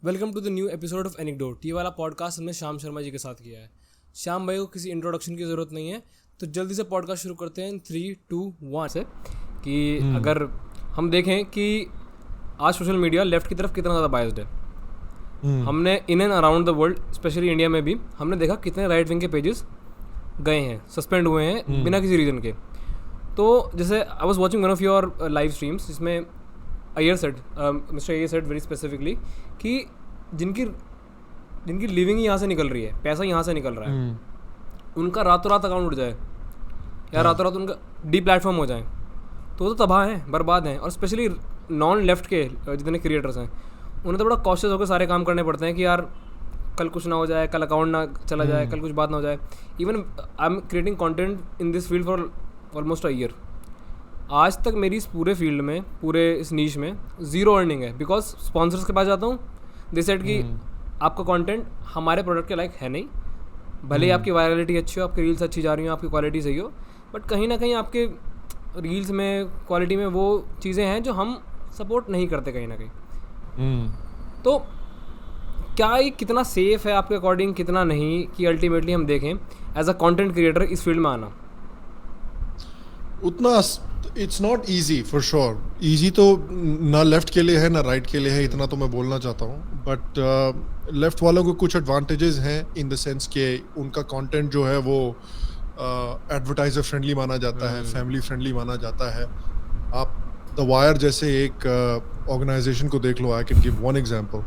Welcome to the new episode of anecdote. ये वाला podcast हमने श्याम शर्मा जी के साथ किया है। श्याम भाई को किसी इंट्रोडक्शन की ज़रूरत नहीं है, तो जल्दी से पॉडकास्ट शुरू करते हैं 3, 2, 1 से। कि अगर हम देखें कि आज सोशल मीडिया लेफ्ट की तरफ कितना ज़्यादा बायस्ड है। हमने in and around the world, specially India में भी, हमने देखा कितने राइट विंग के पेजेस गए हैं, सस्पेंड हुए हैं बिना किसी रीज़न के। तो जैसे I was watching one of your live streams, जिसमें mister Iyer said very specifically कि जिनकी लिविंग यहाँ से निकल रही है, पैसा यहाँ से निकल रहा है, उनका रातों रात अकाउंट उठ जाए या रातों रात उनका डी प्लेटफॉर्म हो जाए तो तबाह हैं, बर्बाद हैं। और स्पेशली नॉन लेफ्ट के जितने क्रिएटर्स हैं, उन्हें तो बड़ा कॉशियस होकर सारे काम करने पड़ते हैं कि यार कल कुछ ना हो जाए, कल अकाउंट ना चला जाए, कल कुछ बात ना हो जाए। Even I am creating content in this field for almost a year. आज तक मेरी इस पूरे फील्ड में, पूरे इस नीश में ज़ीरो अर्निंग है, बिकॉज स्पॉन्सर्स के पास जाता हूँ, दे सेड कि आपका कंटेंट हमारे प्रोडक्ट के लायक है नहीं, भले ही आपकी वायरलिटी अच्छी हो, आपकी रील्स अच्छी जा रही हो, आपकी क्वालिटी सही हो, बट कहीं ना कहीं आपके रील्स में, क्वालिटी में वो चीज़ें हैं जो हम सपोर्ट नहीं करते कहीं ना कहीं। तो क्या ये कितना सेफ़ है आपके अकॉर्डिंग, कितना नहीं, कि अल्टीमेटली हम देखें एज अ कंटेंट क्रिएटर इस फील्ड में आना? उतना it's not easy for sure. Easy तो ना लेफ्ट के लिए है ना राइट के लिए है, इतना तो मैं बोलना चाहता हूँ। बट लेफ्ट वालों को कुछ एडवांटेजेस हैं इन द सेंस के उनका कंटेंट जो है वो एडवर्टाइजर फ्रेंडली माना जाता है, फैमिली फ्रेंडली माना जाता है। आप द वायर जैसे एक ऑर्गेनाइजेशन को देख लो, I can give one example,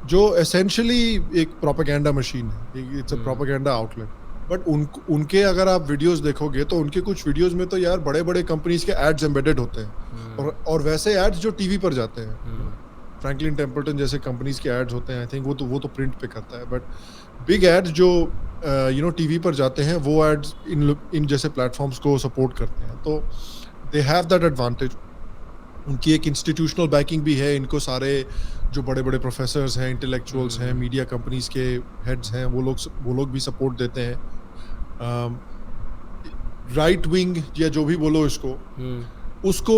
जो एसेंशियली एक प्रोपेगेंडा मशीन है, it's a propaganda outlet. But उनके अगर आप वीडियोस देखोगे तो उनके कुछ वीडियोस में तो यार बड़े बड़े कंपनीज के एड्स एम्बेडेड होते हैं, और वैसे एड्स जो टीवी पर जाते हैं, फ्रैंकलिन टेम्पल्टन जैसे कंपनीज के एड्स होते हैं, आई थिंक वो तो प्रिंट पे करता है। बट बिग एड्स जो टीवी पर जाते हैं, वो एड्स इन जैसे प्लेटफॉर्म्स को सपोर्ट करते हैं, तो दे हैव दैट एडवांटेज। उनकी एक इंस्टीट्यूशनल बैकिंग भी है, इनको सारे जो बड़े बड़े प्रोफेसर्स हैं, इंटेलेक्चुअल्स हैं, मीडिया कंपनीज के हेड्स हैं, वो लोग भी सपोर्ट देते हैं। राइट विंग या जो भी बोलो इसको, उसको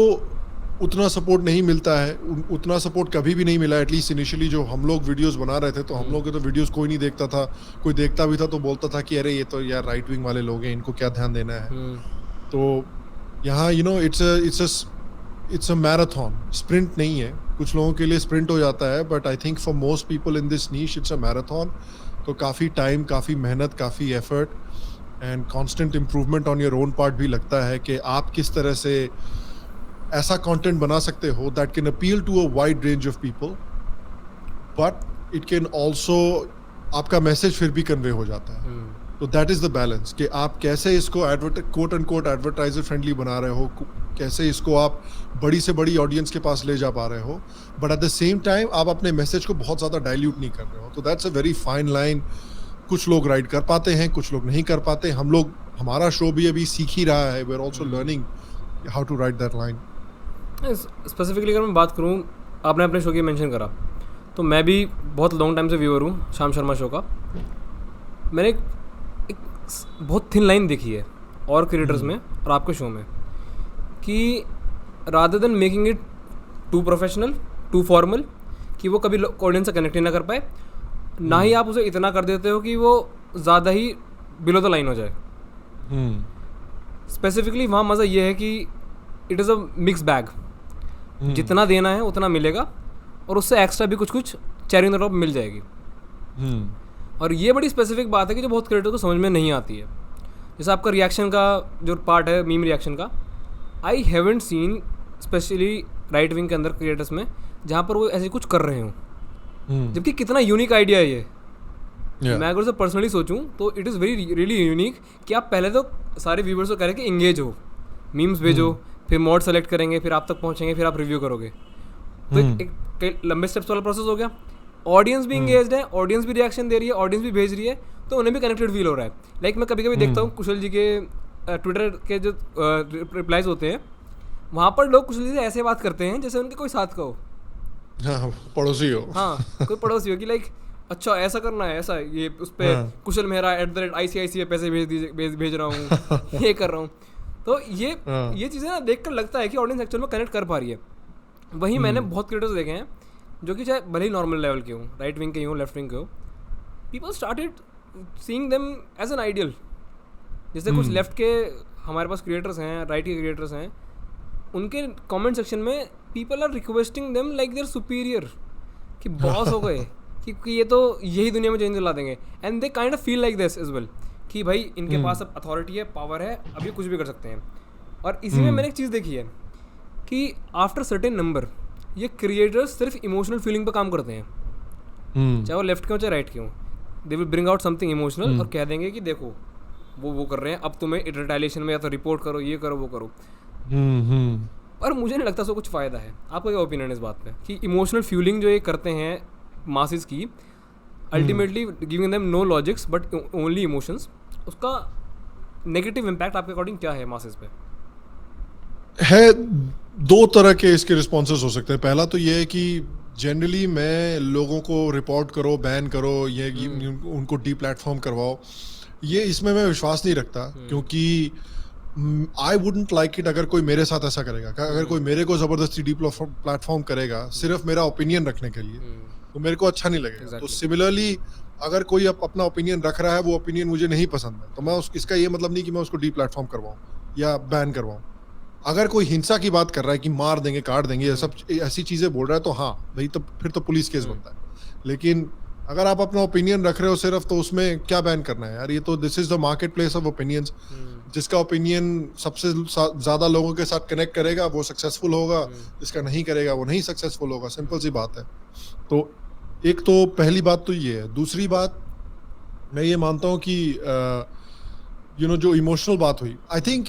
उतना सपोर्ट नहीं मिलता है, उतना सपोर्ट कभी भी नहीं मिला। एटलीस्ट इनिशियली जो हम लोग वीडियोस बना रहे थे, तो हम लोग के तो वीडियोस कोई नहीं देखता था, कोई देखता भी था तो बोलता था कि अरे ये तो यार राइट विंग वाले लोग हैं, इनको क्या ध्यान देना है। तो यहाँ इट्स अ मैराथन, स्प्रिंट नहीं है। कुछ लोगों के लिए स्प्रिंट हो जाता है, but I think for most people in this niche it's a marathon. तो काफ़ी टाइम, काफ़ी मेहनत, काफ़ी effort and constant improvement on your own part भी लगता है कि आप किस तरह से ऐसा कंटेंट बना सकते हो that can appeal to a wide range of people, but it can also, आपका मैसेज फिर भी कन्वे हो जाता है। तो दैट इज द बैलेंस कि आप कैसे इसको quote end quote advertiser friendly बना रहे हो, कैसे इसको आप बड़ी से बड़ी ऑडियंस के पास ले जा पा रहे हो, but at the same time आप अपने मैसेज को बहुत ज़्यादा डाइल्यूट नहीं कर रहे हो। तो that's a very fine line. कुछ लोग राइड कर पाते हैं, कुछ लोग नहीं कर पाते। हमारा शो भी अभी सीख ही रहा है, we are also learning how to ride that line. Specifically अगर मैं बात करूँ, आपने अपने शो की मेंशन करा, तो मैं भी बहुत लॉन्ग टाइम से व्यूअर हूँ श्याम शर्मा शो का। मैंने एक बहुत थिन लाइन देखी है और क्रिएटर्स में और आपके शो में, कि rather than making it too professional, too formal, कि वो कभी ऑडियंस से कनेक्ट ही ना कर पाए, ना ही आप उसे इतना कर देते हो कि वो ज़्यादा ही बिलो द लाइन हो जाए। स्पेसिफिकली वहाँ मज़ा ये है कि it is a mix bag, जितना देना है उतना मिलेगा, और उससे एक्स्ट्रा भी कुछ कुछ चेरी ऑन द टॉप मिल जाएगी। और ये बड़ी स्पेसिफिक बात है कि जो बहुत क्रिएटर को समझ में नहीं आती है। जैसे आपका रिएक्शन का जो पार्ट है, मीम रिएक्शन का, I haven't seen specially right wing के अंदर क्रिएटर्स में जहाँ पर वो ऐसे कुछ कर रहे हों, जबकि कितना यूनिक आइडिया है ये। मैं अगर उसे पर्सनली सोचूं तो it is very really unique कि आप पहले तो सारे व्यूवर्स को करें कि इंगेज हो, मीम्स भेजो, फिर मॉड सेलेक्ट करेंगे, फिर आप तक पहुँचेंगे, फिर आप रिव्यू करोगे। तो एक लंबे स्टेप्स वाला प्रोसेस हो गया। ऑडियंस भी इंगेज्ड है, ऑडियंस भी रिएक्शन दे रही है, ऑडियंस भी भेज रही है, तो उन्हें भी कनेक्टेड फील हो रहा है। लाइक मैं कभी कभी देखता हूँ कुशल जी के ट्विटर के जो रिप्लाइज होते हैं, वहाँ पर लोग कुशल जी से ऐसे बात करते हैं जैसे उनके कोई साथ का हो, पड़ोसी हो। हाँ, कोई पड़ोसी हो, कि लाइक अच्छा ऐसा करना है, ऐसा ये उस पर कुशल मेहरा @ICICI पैसे भेज रहा हूँ, ये कर रहा हूँ। तो ये चीज़ें ना देख कर लगता है कि ऑडियंस एक्चुअल में कनेक्ट कर पा रही है। वहीं मैंने बहुत क्रिएटर्स देखे हैं जो कि चाहे भले ही नॉर्मल लेवल के हों, राइट विंग के हों, लेफ्ट विंग के हों, people started seeing them as an ideal. जैसे कुछ लेफ्ट के हमारे पास क्रिएटर्स हैं, राइट के क्रिएटर्स हैं, उनके कमेंट सेक्शन में people are requesting them like their superior, कि बॉस हो गए, कि ये तो यही दुनिया में चेंज ला देंगे. And they kind of feel like this as well, कि भाई इनके पास अब अथॉरिटी है, पावर है, अब ये कुछ भी कर सकते हैं. और इसी में मैंने एक चीज़ देखी है कि आफ्टर सर्टेन नंबर ये क्रिएटर्स सिर्फ इमोशनल फीलिंग पे काम करते हैं, चाहे वो लेफ्ट के हो चाहे राइट के हो. They will bring out something emotional और कह देंगे कि देखो वो कर रहे हैं, अब तुम्हें रिटेलिएशन में या तो रिपोर्ट करो, ये करो, वो करो. और मुझे नहीं लगता सो कुछ फ़ायदा है. आपका क्या ओपिनियन है इस बात पे कि इमोशनल फ्यूलिंग जो ये करते हैं मासेस की, ultimately giving them no logics but only emotions, उसका नेगेटिव इम्पैक्ट आपके अकॉर्डिंग क्या है मासेस पे? है दो तरह के इसके रिस्पॉन्सेस हो सकते हैं. पहला तो ये है कि जनरली मैं लोगों को रिपोर्ट करो, बैन करो, ये उनको डी प्लेटफॉर्म करवाओ, ये इसमें मैं विश्वास नहीं रखता. क्योंकि आई वुडंट लाइक इट अगर कोई मेरे साथ ऐसा करेगा. अगर कोई मेरे को जबरदस्ती डी प्लेटफॉर्म करेगा सिर्फ मेरा ओपिनियन रखने के लिए, तो मेरे को अच्छा नहीं लगेगा. तो सिमिलरली अगर कोई अपना ओपिनियन रख रहा है, वो ओपिनियन मुझे नहीं पसंद है, तो मैं इसका ये मतलब नहीं कि मैं उसको डी प्लेटफॉर्म करवाऊँ या बैन करवाऊँ. अगर कोई हिंसा की बात कर रहा है कि मार देंगे, काट देंगे, ये सब ऐसी चीज़ें बोल रहा है, तो हाँ भाई, तो फिर तो पुलिस केस बनता है. लेकिन अगर आप अपना ओपिनियन रख रहे हो सिर्फ, तो उसमें क्या बैन करना है यार? ये तो this is the market place of opinions. जिसका ओपिनियन सबसे ज़्यादा लोगों के साथ कनेक्ट करेगा वो सक्सेसफुल होगा, जिसका नहीं करेगा वो नहीं सक्सेसफुल होगा. सिंपल सी बात है. तो एक तो पहली बात तो ये है. दूसरी बात, मैं ये मानता हूँ कि जो इमोशनल बात हुई, आई थिंक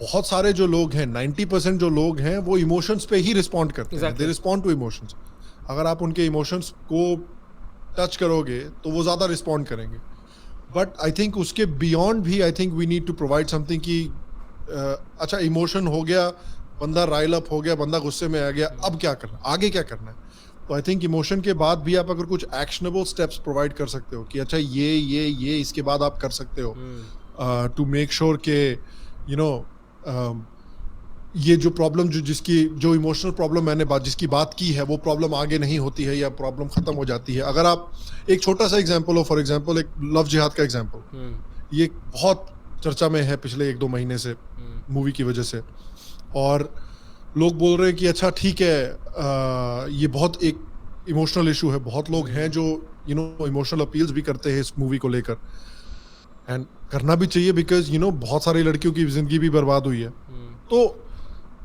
बहुत सारे जो लोग हैं, 90% जो लोग हैं, वो इमोशंस पे ही रिस्पॉन्ड करते हैं. They respond to emotions. अगर आप उनके इमोशंस को टच करोगे तो वो ज़्यादा रिस्पॉन्ड करेंगे. बट आई थिंक उसके बियॉन्ड भी I think we need to provide something कि अच्छा, इमोशन हो गया, बंदा राइल अप हो गया, बंदा गुस्से में आ गया, अब क्या करना, आगे क्या करना है. तो आई थिंक इमोशन के बाद भी आप अगर कुछ एक्शनेबल स्टेप्स प्रोवाइड कर सकते हो कि अच्छा ये इसके बाद आप कर सकते हो टू मेक श्योर के ये जो प्रॉब्लम जो इमोशनल प्रॉब्लम मैंने जिसकी बात की है, वो प्रॉब्लम आगे नहीं होती है या प्रॉब्लम खत्म हो जाती है. अगर आप एक छोटा सा एग्जांपल हो, फॉर एग्जांपल एक लव जिहाद का एग्जांपल, ये बहुत चर्चा में है पिछले 1-2 महीने से मूवी की वजह से. और लोग बोल रहे हैं कि अच्छा ठीक है, ये बहुत एक इमोशनल इशू है. बहुत लोग हैं जो इमोशनल अपील्स भी करते हैं इस मूवी को लेकर, एंड करना भी चाहिए, बिकॉज बहुत सारी लड़कियों की जिंदगी भी बर्बाद हुई है. तो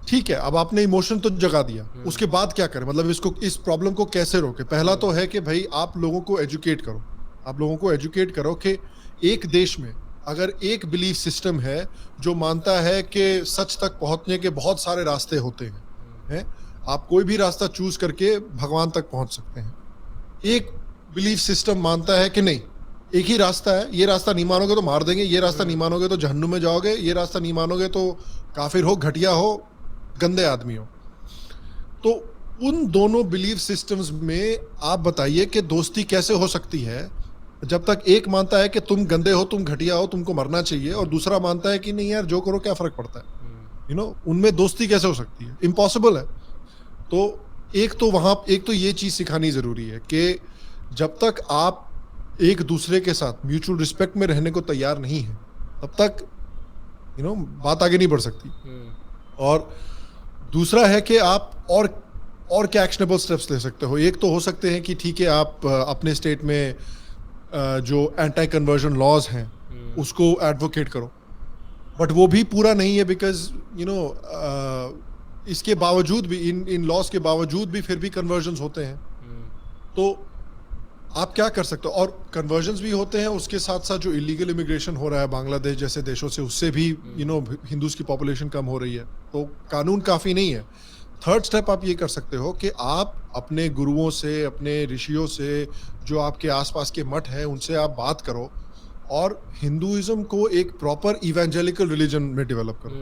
ठीक है, अब आपने इमोशन तो जगा दिया, उसके बाद क्या करें? मतलब इस प्रॉब्लम को कैसे रोके? पहला तो है कि भाई आप लोगों को एजुकेट करो. आप लोगों को एजुकेट करो कि एक देश में अगर एक बिलीफ सिस्टम है जो मानता है कि सच तक पहुंचने के बहुत सारे रास्ते होते हैं, आप कोई भी रास्ता चूज करके भगवान तक पहुंच सकते हैं. एक बिलीफ सिस्टम मानता है कि नहीं, एक ही रास्ता है, ये रास्ता नहीं मानोगे तो मार देंगे, ये रास्ता नहीं मानोगे तो जहन्नुम में जाओगे, ये रास्ता नहीं मानोगे तो काफिर हो, घटिया हो, गंदे आदमी हो. तो उन दोनों बिलीफ सिस्टम्स में आप बताइए कि दोस्ती कैसे हो सकती है जब तक एक मानता है कि तुम गंदे हो, तुम घटिया हो, तुमको मरना चाहिए, और दूसरा मानता है कि नहीं यार, जो करो क्या फर्क पड़ता है. उनमें दोस्ती कैसे हो सकती है? इम्पॉसिबल है. तो एक तो ये चीज सिखानी जरूरी है कि जब तक आप एक दूसरे के साथ म्यूचुअल रिस्पेक्ट में रहने को तैयार नहीं है, तब तक बात आगे नहीं बढ़ सकती. और दूसरा है कि आप और क्या एक्शनेबल स्टेप्स ले सकते हो. एक तो हो सकते हैं कि ठीक है, आप अपने स्टेट में जो एंटी कन्वर्जन लॉज हैं उसको एडवोकेट करो, बट वो भी पूरा नहीं है, बिकॉज इसके बावजूद भी, इन लॉज के बावजूद भी फिर भी कन्वर्जन्स होते हैं. तो आप क्या कर सकते हो? और कन्वर्जन्स भी होते हैं, उसके साथ साथ जो इलीगल इमिग्रेशन हो रहा है बांग्लादेश जैसे देशों से, उससे भी हिंदूज की पॉपुलेशन कम हो रही है. तो कानून काफ़ी नहीं है. थर्ड स्टेप आप ये कर सकते हो कि आप अपने गुरुओं से, अपने ऋषियों से, जो आपके आसपास के मठ हैं, उनसे आप बात करो और हिंदुइज्म को एक प्रॉपर इवेंजेलिकल रिलीजन में डेवलप करो,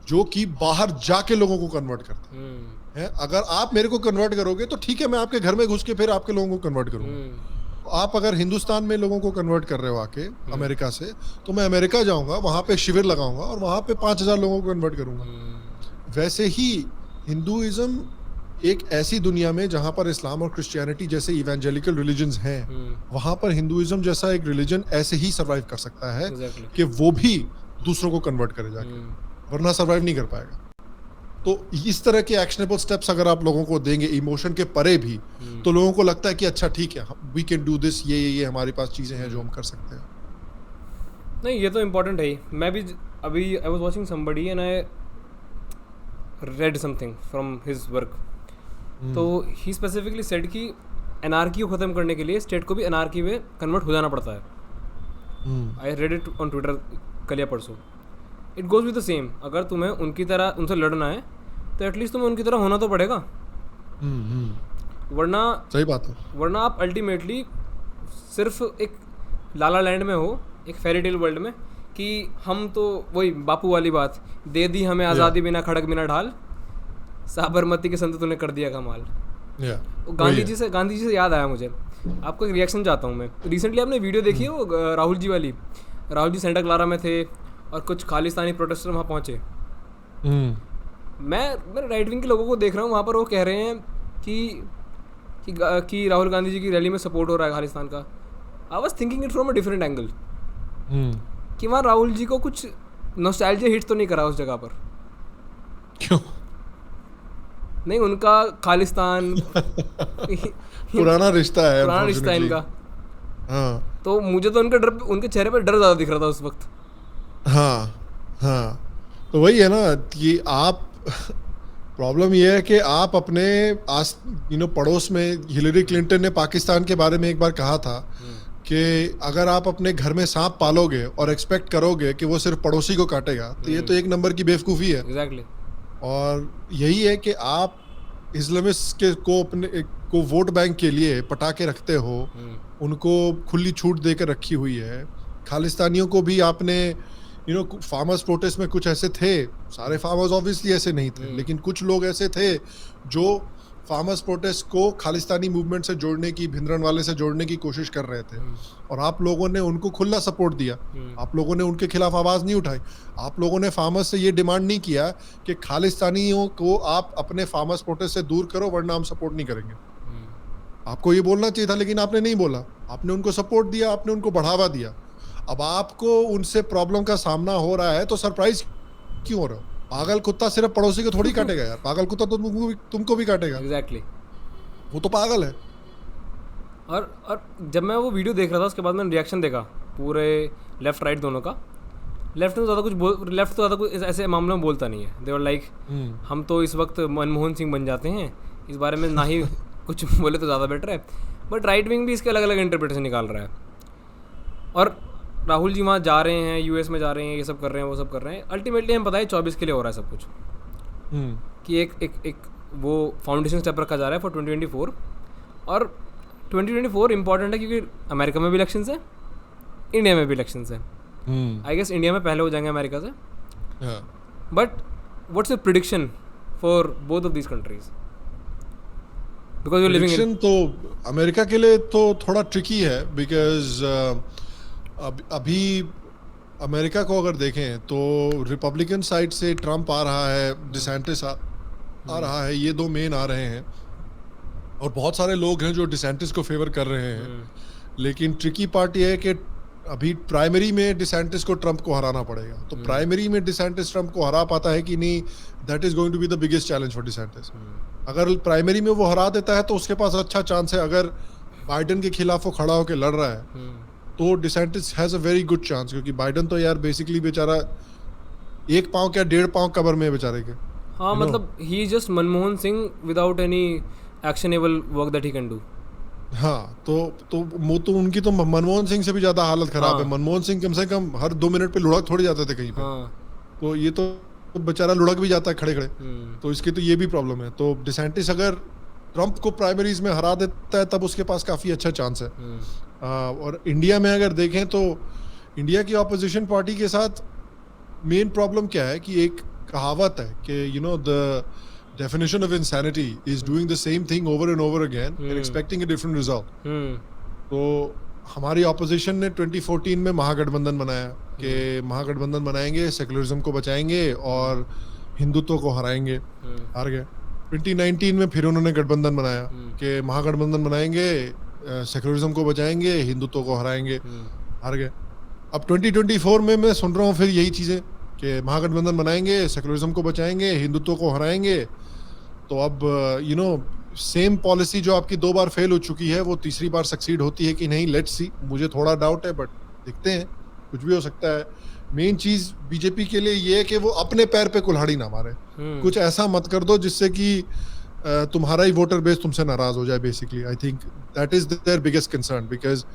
जो कि बाहर जाके लोगों को कन्वर्ट करता है. अगर आप मेरे को कन्वर्ट करोगे तो ठीक है, मैं आपके घर में घुस के फिर आपके लोगों को कन्वर्ट करूंगा. आप अगर हिंदुस्तान में लोगों को कन्वर्ट कर रहे हो आके अमेरिका से, तो मैं अमेरिका जाऊंगा, वहां पे शिविर लगाऊंगा और वहां पे 5,000 लोगों को कन्वर्ट करूंगा. वैसे ही हिंदुइज्म एक ऐसी दुनिया में जहां पर इस्लाम और क्रिश्चियनिटी जैसे इवेंजेलिकल रिलीजन्स हैं, वहां पर हिंदुइज्म जैसा एक रिलीजन ऐसे ही सरवाइव कर सकता है Exactly. कि वो भी दूसरों को कन्वर्ट करे जाके, वरना सरवाइव नहीं कर पाएगा। तो इस तरह के एक्शनेबल स्टेप्स अगर आप लोगों को देंगे इमोशन के परे भी, तो लोगों को लगता है कि अच्छा ठीक है, वी कैन डू दिस, ये हमारे पास चीजें हैं जो हम कर सकते हैं। नहीं, ये तो इम्पोर्टेंट है ही। मैं भी अभी I was watching somebody and I read something from his work. तो ही स्पेसिफिकली सेड कि एनार्की को ख़त्म करने के लिए स्टेट को भी एनार्की में कन्वर्ट हो जाना पड़ता है। I read it on Twitter कल या परसों। It goes with the same, अगर तुम्हें उनकी तरह उनसे लड़ना है तो एटलीस्ट तुम्हें उनकी तरह होना तो पड़ेगा, वरना सही बात है। वरना आप अल्टीमेटली सिर्फ एक लाला लैंड में हो, एक फेरी टेल वर्ल्ड में, कि हम तो वही बापू वाली बात, दे दी हमें आज़ादी बिना खड़क बिना ढाल, साबरमती के संत तूने कर दिया कमाल। गांधी जी से याद आया मुझे, आपको एक रिएक्शन चाहता हूँ मैं। रिसेंटली आपने वीडियो देखी है वो राहुल जी वाली? राहुल जी सेंटा क्लारा में थे और कुछ खालिस्तानी प्रोटेस्टर वहाँ पहुँचे। मैं राइट विंग के लोगों को देख रहा हूँ वहाँ पर, वो कह रहे हैं कि राहुल गांधी जी की रैली में सपोर्ट हो रहा है खालिस्तान का। I was thinking it from a different angle, कि वहाँ राहुल जी को कुछ नॉस्टैल्जिया हिट तो नहीं करा उस जगह पर? क्यों नहीं, उनका खालिस्तान पुराना रिश्ता है इनका। हाँ, तो मुझे तो उनके चेहरे पर डर ज़्यादा दिख रहा था उस वक्त। हाँ, तो वही है ना कि आप प्रॉब्लम ये है कि आप अपने पड़ोस में, हिलरी क्लिंटन ने पाकिस्तान के बारे में एक बार कहा था कि अगर आप अपने घर में सांप पालोगे और एक्सपेक्ट करोगे कि वो सिर्फ पड़ोसी को काटेगा, तो ये तो एक नंबर की बेवकूफ़ी है। एग्जैक्टली। और यही है कि आप इस्लामिस्ट को वोट बैंक के लिए पटा के रखते हो, उनको खुली छूट देकर रखी हुई है। खालिस्तानियों को भी आपने फार्मर्स प्रोटेस्ट में कुछ ऐसे थे, सारे फार्मर्स ऑब्वियसली ऐसे नहीं थे, लेकिन कुछ लोग ऐसे थे जो फार्मर्स प्रोटेस्ट को खालिस्तानी मूवमेंट से जोड़ने की, भिंद्रनवाले से जोड़ने की कोशिश कर रहे थे, और आप लोगों ने उनको खुला सपोर्ट दिया। आप लोगों ने उनके खिलाफ आवाज़ नहीं उठाई। आप लोगों ने फार्मर्स से ये डिमांड नहीं किया कि खालिस्तानियों को आप अपने फार्मर्स प्रोटेस्ट से दूर करो वरना हम सपोर्ट नहीं करेंगे। आपको ये बोलना चाहिए था, लेकिन आपने नहीं बोला। आपने उनको सपोर्ट दिया, आपने उनको बढ़ावा दिया। अब आपको उनसे प्रॉब्लम का सामना हो रहा है तो सरप्राइज क्यों हो रहा हो? पागल कुत्ता सिर्फ पड़ोसी को थोड़ी काटेगा यार, पागल कुत्ता तो तुमको भी काटेगा। एग्जैक्टली। वो तो पागल है। और जब मैं वो वीडियो देख रहा था उसके बाद मैंने रिएक्शन देखा पूरे लेफ्ट राइट दोनों का। लेफ्ट तो ज़्यादा कुछ ऐसे मामलों में बोलता नहीं है। दे वर लाइक हम तो इस वक्त मनमोहन सिंह बन जाते हैं, इस बारे में ना ही कुछ बोले तो ज़्यादा बेटर है। बट राइट विंग भी इसके अलग अलग इंटरप्रिटेशन निकाल रहा है। और राहुल जी वहाँ जा रहे हैं, यूएस में जा रहे हैं, ये सब कर रहे हैं, वो सब कर रहे हैं। अल्टीमेटली हमें पता है 24 के लिए हो रहा है सब कुछ, कि एक वो फाउंडेशन स्टेप रखा जा रहा है फॉर 2024। और 2024 इंपॉर्टेंट है क्योंकि अमेरिका में भी इलेक्शंस है, इंडिया में भी इलेक्शंस है। आई गेस इंडिया में पहले हो जाएंगे अमेरिका से। But what's your prediction for both of these countries? Because you living in. तो अमेरिका के लिए तो थोड़ा ट्रिकी है, बिकॉज अभी अमेरिका को अगर देखें तो रिपब्लिकन साइड से ट्रम्प आ रहा है, डिसेंटिस आ रहा है, ये दो मेन आ रहे हैं। और बहुत सारे लोग हैं जो डिसेंटिस को फेवर कर रहे हैं। लेकिन ट्रिकी पार्ट ये है कि अभी प्राइमरी में डिसेंटिस को ट्रम्प को हराना पड़ेगा। तो प्राइमरी में डिसेंटिस ट्रम्प को हरा पाता है कि नहीं, that is going to be the biggest challenge for DeSantis. अगर प्राइमरी में वो हरा देता है तो उसके पास अच्छा चांस है। अगर बाइडन के खिलाफ वो खड़ा होकर लड़ रहा है तो DeSantis has a very good chance, क्योंकि बाइडन तो यार बेसिकली बेचारा 1 पाँव क्या 1.5 पाँव कब्र में बेचारे के। हाँ, मतलब he is just Manmohan Singh without any actionable work that he can do. हाँ, तो उनकी तो मनमोहन सिंह से भी ज्यादा हालत खराब है। मनमोहन सिंह कम से कम हर 2 मिनट पे लुढ़क थोड़ी जाते थे कहीं पे। तो ये तो बेचारा लुढ़क भी जाता है खड़े खड़े। तो इसकी तो ये भी प्रॉब्लम है। तो डिसेंटिस अगर ट्रम्प को प्राइमरीज में हरा देता है तब उसके पास काफी अच्छा चांस है। और इंडिया में अगर देखें तो इंडिया की ऑपोजिशन पार्टी के साथ मेन प्रॉब्लम क्या है कि एक कहावत है कि the definition of insanity is doing the same thing over and over again and expecting a different result. तो हमारी ऑपोजिशन ने 2014 में महागठबंधन बनाया कि महागठबंधन बनाएंगे, सेकुलरिज्म को बचाएंगे और हिंदुत्व को हराएंगे। हार गए। 2019 में फिर उन्होंने गठबंधन बनाया कि महागठबंधन बनाएंगे, सेक्युलरिज्म को बचाएंगे, हिंदुत्व को हराएंगे, हार गए। अब 2024 में मैं सुन रहा हूँ फिर यही चीजें कि महागठबंधन बनाएंगे, सेक्युलरिज्म को बचाएंगे, हिंदुत्व को हराएंगे। तो अब यू नो सेम पॉलिसी जो आपकी 2 बार फेल हो चुकी है वो तीसरी बार सक्सीड होती है कि नहीं, लेट्स सी। मुझे थोड़ा डाउट है बट देखते हैं, कुछ भी हो सकता है। मेन चीज बीजेपी के लिए ये है कि वो अपने पैर पे कुल्हाड़ी ना मारे। कुछ ऐसा मत कर दो जिससे कि तुम्हारा ही वोटर बेस तुमसे नाराज हो जाए। Basically I think that is their biggest concern, because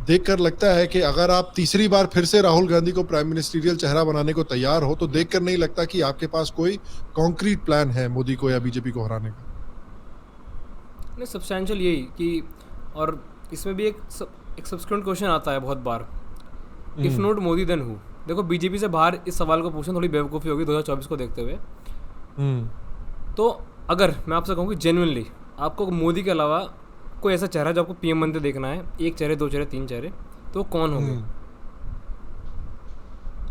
देखकर लगता है कि अगर आप तीसरी बार फिर से राहुल गांधी को प्राइम मिनिस्टरियल चेहरा बनाने को तैयार हो तो देखकर नहीं लगता कि आपके पास कोई कॉन्क्रीट प्लान है मोदी को या बीजेपी को हराने का। नहीं, सब्सटेंशियल यही कि, और इसमें भी एक सब्सिक्वेंट क्वेश्चन आता है बहुत बार, if not Modi then who. देखो बीजेपी से बाहर इस सवाल को पूछना थोड़ी बेवकूफ़ी होगी 2024 को देखते हुए। तो अगर मैं आपसे कहूँ कि जेन्युइनली आपको मोदी के अलावा कोई ऐसा चेहरा जो आपको पीएम बनते देखना है, 1 चेहरे 2 चेहरे 3 चेहरे, तो कौन होंगे?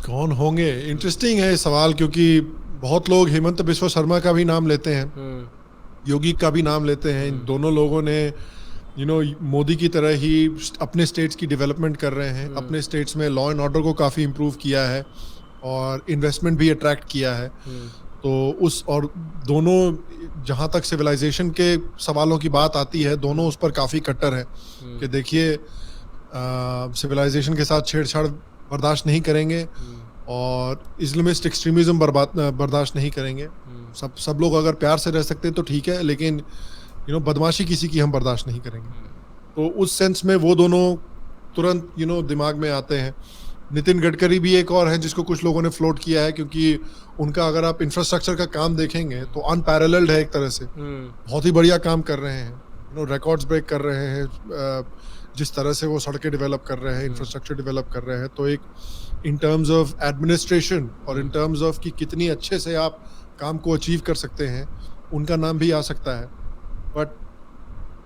कौन होंगे? इंटरेस्टिंग है सवाल, क्योंकि बहुत लोग हेमंत बिस्वा शर्मा का भी नाम लेते हैं, योगी का भी नाम लेते हैं। इन दोनों लोगों ने मोदी की तरह ही अपने स्टेट्स की डेवलपमेंट कर रहे हैं, अपने स्टेट्स में लॉ एंड ऑर्डर को काफ़ी इम्प्रूव किया है और इन्वेस्टमेंट भी अट्रैक्ट किया है। तो और दोनों, जहाँ तक सिविलाइजेशन के सवालों की बात आती है, दोनों उस पर काफ़ी कट्टर है कि देखिए सिविलाइजेशन के साथ छेड़छाड़ बर्दाश्त नहीं करेंगे और इस्लामिस्ट एक्सट्रीमिज्म बर्दाश्त नहीं करेंगे। सब लोग अगर प्यार से रह सकते हैं तो ठीक है, लेकिन बदमाशी किसी की हम बर्दाश्त नहीं करेंगे। तो उस सेंस में वो दोनों तुरंत दिमाग में आते हैं। नितिन गडकरी भी एक और है जिसको कुछ लोगों ने फ्लोट किया है, क्योंकि उनका अगर आप इंफ्रास्ट्रक्चर का काम देखेंगे तो अनपैरेलल्ड है एक तरह से। बहुत ही बढ़िया काम कर रहे हैं, रिकॉर्ड्स ब्रेक कर रहे हैं जिस तरह से वो सड़कें डेवलप कर रहे हैं, इंफ्रास्ट्रक्चर डेवलप कर रहे हैं। तो एक इन टर्म्स ऑफ एडमिनिस्ट्रेशन और इन टर्म्स ऑफ कि कितनी अच्छे से आप काम को अचीव कर सकते हैं, उनका नाम भी आ सकता है। बट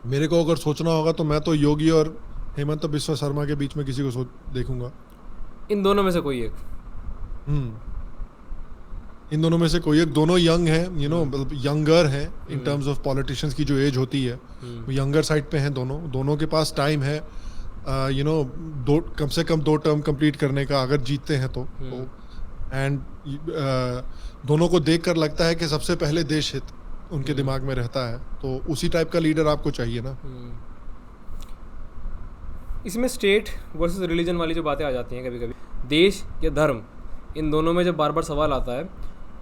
मेरे को अगर सोचना होगा तो मैं तो योगी और हेमंत बिस्वा शर्मा के बीच में किसी को देखूंगा। इन दोनों में से कोई एक? इन दोनों में से कोई एक। दोनों यंग हैं, मतलब यंगर हैं इन टर्म्स ऑफ पॉलिटिशियंस की जो एज होती है, वो यंगर साइड पे हैं। दोनों के पास टाइम है कम से कम 2 टर्म कंप्लीट करने का, अगर जीतते हैं तो। एंड दोनों को देखकर लगता है कि सबसे पहले देश हित उनके दिमाग में रहता है। तो उसी टाइप का लीडर आपको चाहिए ना। इसमें स्टेट वर्सेस रिलीजन वाली जो बातें आ जाती हैं कभी कभी, देश या धर्म, इन दोनों में जब बार बार सवाल आता है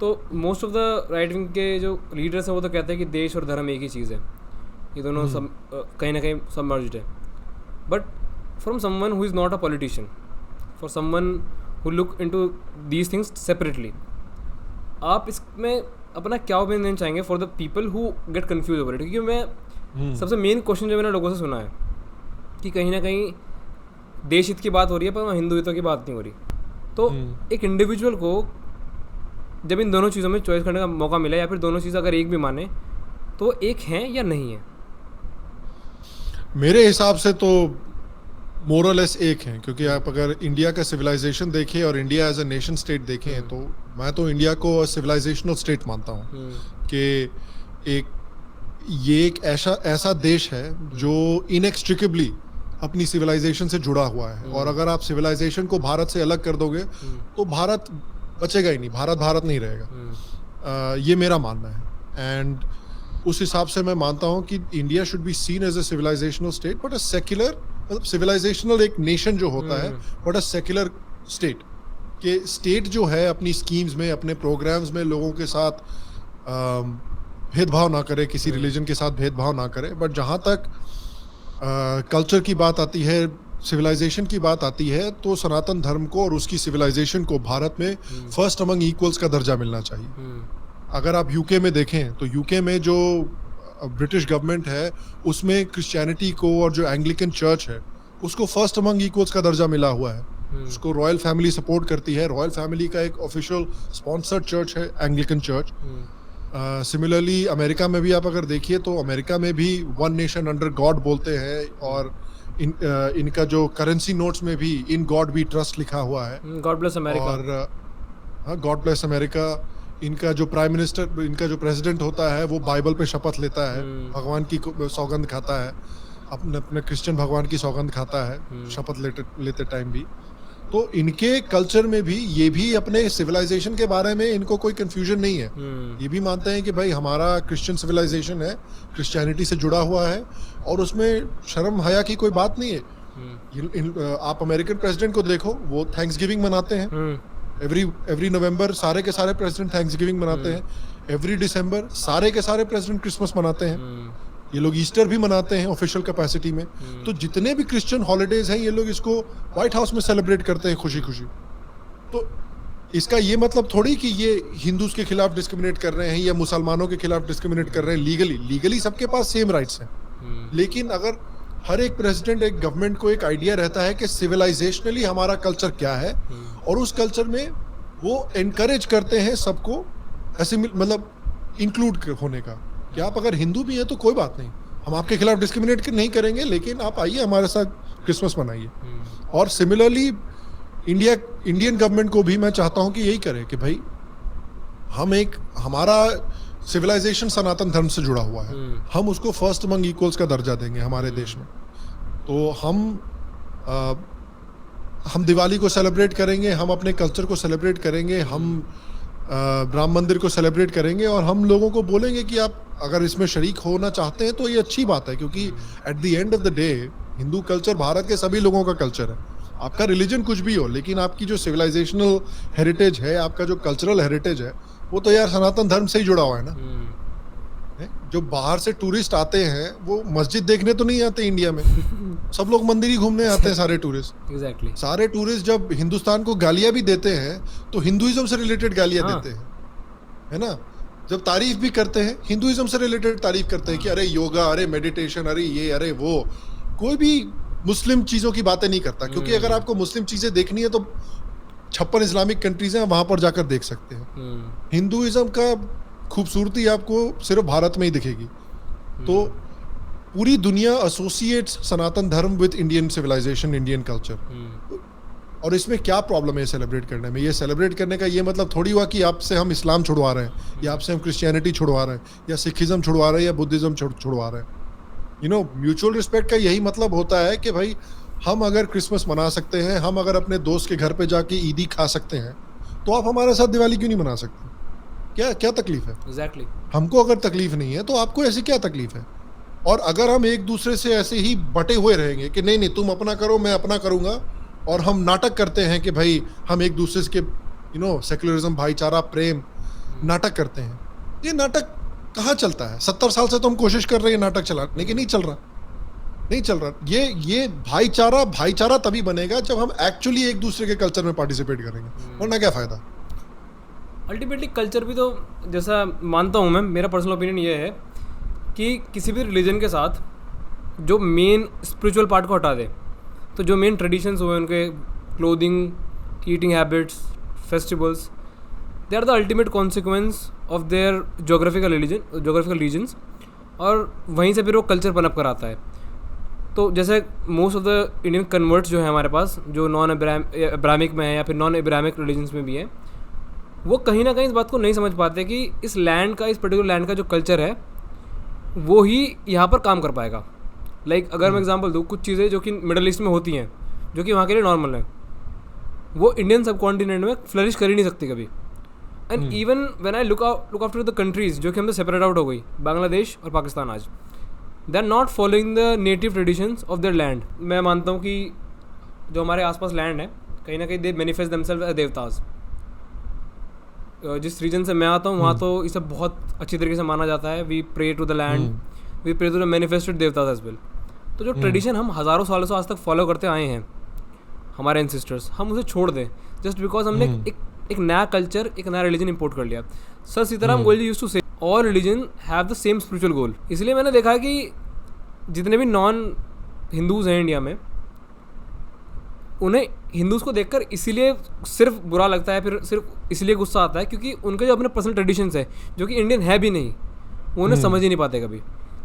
तो most of the right wing के जो लीडर्स हैं वो तो कहते हैं कि देश और धर्म एक ही चीज़ है, ये दोनों सब कहीं ना कहीं सबमर्ज्ड है। But from someone who is not a politician, for someone who look into these things separately, आप इसमें अपना क्या ओपिनियन देना चाहेंगे for the people who get confuse over it? क्योंकि मैं सबसे मेन क्वेश्चन जो मैंने लोगों से सुना है कि कहीं ना कहीं देश हित की बात हो रही है पर वहाँ हिंदू हितों की बात नहीं हो रही। तो एक इंडिविजुअल को जब इन दोनों चीज़ों में चॉइस करने का मौका मिला, या फिर दोनों चीज़ अगर एक भी माने, तो एक हैं या नहीं है? मेरे हिसाब से तो मोरलेस एक हैं, क्योंकि आप अगर इंडिया का सिविलाइजेशन देखें और India as a nation state देखें तो मैं तो इंडिया को सिविलाइजेशनल स्टेट मानता हूँ कि ये एक ऐसा देश है जो इनएक्सट्रिकेबली अपनी सिविलाइजेशन से जुड़ा हुआ है। और अगर आप सिविलाइजेशन को भारत से अलग कर दोगे तो भारत बचेगा ही नहीं, भारत नहीं रहेगा। ये मेरा मानना है। एंड उस हिसाब से मैं मानता हूँ कि India should be seen as a civilisational state, but a secular, मतलब सिविलाइजेशनल एक नेशन जो होता है, बट अ सेक्युलर स्टेट। कि स्टेट जो है अपनी स्कीम्स में, अपने प्रोग्राम्स में लोगों के साथ भेदभाव ना करे, किसी रिलीजन के साथ भेदभाव ना करे। बट जहाँ तक कल्चर की बात आती है, सिविलाइजेशन की बात आती है, तो सनातन धर्म को और उसकी सिविलाइजेशन को भारत में फर्स्ट अमंग इक्वल्स का दर्जा मिलना चाहिए। अगर आप यूके में देखें तो यूके में जो ब्रिटिश गवर्नमेंट है उसमें क्रिश्चियनिटी को और जो एंग्लिकन चर्च है उसको फर्स्ट अमंग इक्वल्स का दर्जा मिला हुआ है। उसको रॉयल फैमिली सपोर्ट करती है। रॉयल फैमिली का एक ऑफिशियल स्पॉन्सर्ड चर्च है एंग्लिकन चर्च। सिमिलरली अमेरिका में भी आप अगर देखिए तो अमेरिका में भी वन नेशन अंडर गॉड बोलते हैं, और इनका जो करेंसी नोट्स में भी इन गॉड वी ट्रस्ट लिखा हुआ है, गॉड ब्लेस अमेरिका। और हाँ, गॉड ब्लेस अमेरिका। इनका जो प्राइम मिनिस्टर, इनका जो प्रेसिडेंट होता है वो बाइबल पे शपथ लेता है, भगवान की सौगंध खाता है, अपने अपने क्रिश्चियन भगवान की सौगंध खाता है शपथ लेते टाइम भी। तो इनके कल्चर में भी ये भी अपने सिविलाइजेशन के बारे में इनको कोई कंफ्यूजन नहीं है। ये भी मानते हैं कि भाई हमारा क्रिश्चियन सिविलाइजेशन है, क्रिश्चियनिटी से जुड़ा हुआ है और उसमें शर्म हया की कोई बात नहीं है। आप अमेरिकन प्रेसिडेंट को देखो, वो थैंक्सगिविंग मनाते हैं। एवरी नवंबर सारे के सारे प्रेसिडेंट थैंक्सगिविंग मनाते हैं। एवरी दिसंबर सारे के सारे प्रेसिडेंट क्रिसमस मनाते हैं। ये लोग ईस्टर भी मनाते हैं ऑफिशियल कैपेसिटी में। तो जितने भी क्रिश्चियन हॉलीडेज हैं ये लोग इसको व्हाइट हाउस में सेलिब्रेट करते हैं खुशी खुशी। तो इसका ये मतलब थोड़ी कि ये हिंदूज के खिलाफ डिस्क्रिमिनेट कर रहे हैं या मुसलमानों के खिलाफ डिस्क्रिमिनेट कर रहे हैं। लीगली सबके पास सेम राइट्स हैं। लेकिन अगर हर एक प्रेसिडेंट, एक गवर्नमेंट को एक आइडिया रहता है कि सिविलाइजेशनली हमारा कल्चर क्या है और उस कल्चर में वो एनकरेज करते हैं सबको ऐसे मतलब इंक्लूड होने का कि आप अगर हिंदू भी हैं तो कोई बात नहीं, हम आपके खिलाफ डिस्क्रिमिनेट नहीं करेंगे, लेकिन आप आइए हमारे साथ क्रिसमस मनाइए। और सिमिलरली इंडियन गवर्नमेंट को भी मैं चाहता हूं कि यही करे कि भाई हमारा सिविलाइजेशन सनातन धर्म से जुड़ा हुआ है, हम उसको फर्स्ट अमंग इक्वल्स का दर्जा देंगे हमारे देश में। तो हम दिवाली को सेलिब्रेट करेंगे, हम अपने कल्चर को सेलिब्रेट करेंगे, हम राम मंदिर को सेलिब्रेट करेंगे और हम लोगों को बोलेंगे कि आप अगर इसमें शरीक होना चाहते हैं तो ये अच्छी बात है, क्योंकि at the end of the day Hindu culture Bharat के सभी लोगों का कल्चर है। आपका रिलीजन कुछ भी हो, लेकिन आपकी जो सिविलाइजेशनल हेरिटेज है, आपका जो कल्चरल हेरिटेज है, वो तो यार सनातन धर्म से ही जुड़ा हुआ है ना। जो बाहर से टूरिस्ट आते हैं वो मस्जिद देखने तो नहीं आते इंडिया में, सब लोग मंदिर ही घूमने आते हैं सारे टूरिस्ट। एग्जैक्टली। सारे टूरिस्ट जब हिंदुस्तान को गालियां भी देते हैं तो हिंदुइज्म से रिलेटेड गालियां देते हैं, है ना। जब तारीफ भी करते हैं हिंदुइज्म से रिलेटेड तारीफ करते हैं कि अरे योगा, अरे मेडिटेशन, अरे ये, अरे वो। कोई भी मुस्लिम चीजों की बातें नहीं करता, क्योंकि अगर आपको मुस्लिम चीजें देखनी है तो 56 इस्लामिक कंट्रीज हैं, वहां पर जाकर देख सकते हैं। हिंदुइज्म का खूबसूरती आपको सिर्फ भारत में ही दिखेगी। तो पूरी दुनिया associates Sanatan Dharma with Indian civilisation, Indian culture. और इसमें क्या प्रॉब्लम है सेलिब्रेट करने में? ये सेलिब्रेट करने का ये मतलब थोड़ी हुआ कि आपसे हम इस्लाम छुड़वा रहे हैं या आपसे हम क्रिश्चियनिटी छुड़वा रहे हैं या सिखिज्म छुड़वा रहे हैं या बुद्धिज्म छुड़वा रहे हैं। म्यूचुअल रिस्पेक्ट का यही मतलब होता है कि भाई हम अगर क्रिसमस मना सकते हैं, हम अगर अपने दोस्त के घर पे जाके ईदी खा सकते हैं, तो आप हमारे साथ दिवाली क्यों नहीं मना सकते? क्या तकलीफ है? एग्जैक्टली। हमको अगर तकलीफ नहीं है तो आपको ऐसी क्या तकलीफ है? और अगर हम एक दूसरे से ऐसे ही बटे हुए रहेंगे कि नहीं तुम अपना करो, मैं अपना करूंगा, और हम नाटक करते हैं कि भाई हम एक दूसरे के सेक्युलरिज्म, भाईचारा, प्रेम नाटक करते हैं, ये नाटक कहाँ चलता है? 70 साल से तो हम कोशिश कर रहे हैं नाटक चलाने की, नहीं चल रहा। ये भाईचारा तभी बनेगा जब हम एक्चुअली एक दूसरे के कल्चर में पार्टिसिपेट करेंगे, वरना क्या फायदा? अल्टीमेटली कल्चर भी तो, जैसा मानता हूँ मैं, मेरा पर्सनल ओपिनियन ये है कि किसी भी रिलीजन के साथ जो मेन स्पिरिचुअल पार्ट को हटा दे, तो जो मेन ट्रेडिशंस हुए उनके, clothing, eating habits, festivals, they are the ultimate consequence of their geographical regions, और वहीं से फिर वो कल्चर पनप कर आता है। तो जैसे most of the Indian converts जो है हमारे पास, जो नॉन अब्राहमिक में है या फिर नॉन अब्राहमिक रिलीजन्स में भी है, वो कहीं ना कहीं इस बात को नहीं समझ पाते कि इस लैंड का, इस पर्टिकुलर लैंड का जो कल्चर है वो ही यहाँ पर काम कर पाएगा। लाइक अगर मैं एग्जांपल दूँ, कुछ चीज़ें जो कि मिडल ईस्ट में होती हैं, जो कि वहाँ के लिए नॉर्मल है, वो इंडियन सब कॉन्टिनेंट में फ्लरिश कर ही नहीं सकती कभी। And even when I look after the countries जो कि हमसे सेपरेट आउट हो गई, बांग्लादेश और पाकिस्तान आज, they are not following the native traditions of their land. मैं मानता हूँ कि जो हमारे आसपास लैंड है, कहीं ना कहीं दे मैनिफेस्ट देमसेल्व्स एज देवताज। जिस रीजन से मैं आता हूँ वहाँ तो इसे बहुत अच्छी तरीके से माना जाता है। We pray to the land, we pray to the manifested devtas as well. तो जो ट्रेडिशन हम हज़ारों सालों से आज तक फॉलो करते आए हैं, हमारे एंसेस्टर्स, हम उसे छोड़ दें जस्ट बिकॉज हमने एक नया कल्चर, एक नया रिलीजन इंपोर्ट कर लिया। Sir Sitaram Goyal ji used to say all religion have the same spiritual goal. इसलिए मैंने देखा कि जितने भी नॉन हिंदूज़ हैं इंडिया में, उन्हें हिंदूज़ को देखकर इसीलिए सिर्फ बुरा लगता है, फिर सिर्फ इसलिए गुस्सा आता है क्योंकि उनके जो अपने पर्सनल ट्रेडिशंस है जो कि इंडियन है भी नहीं, वो उन्हें समझ ही नहीं पाते कभी।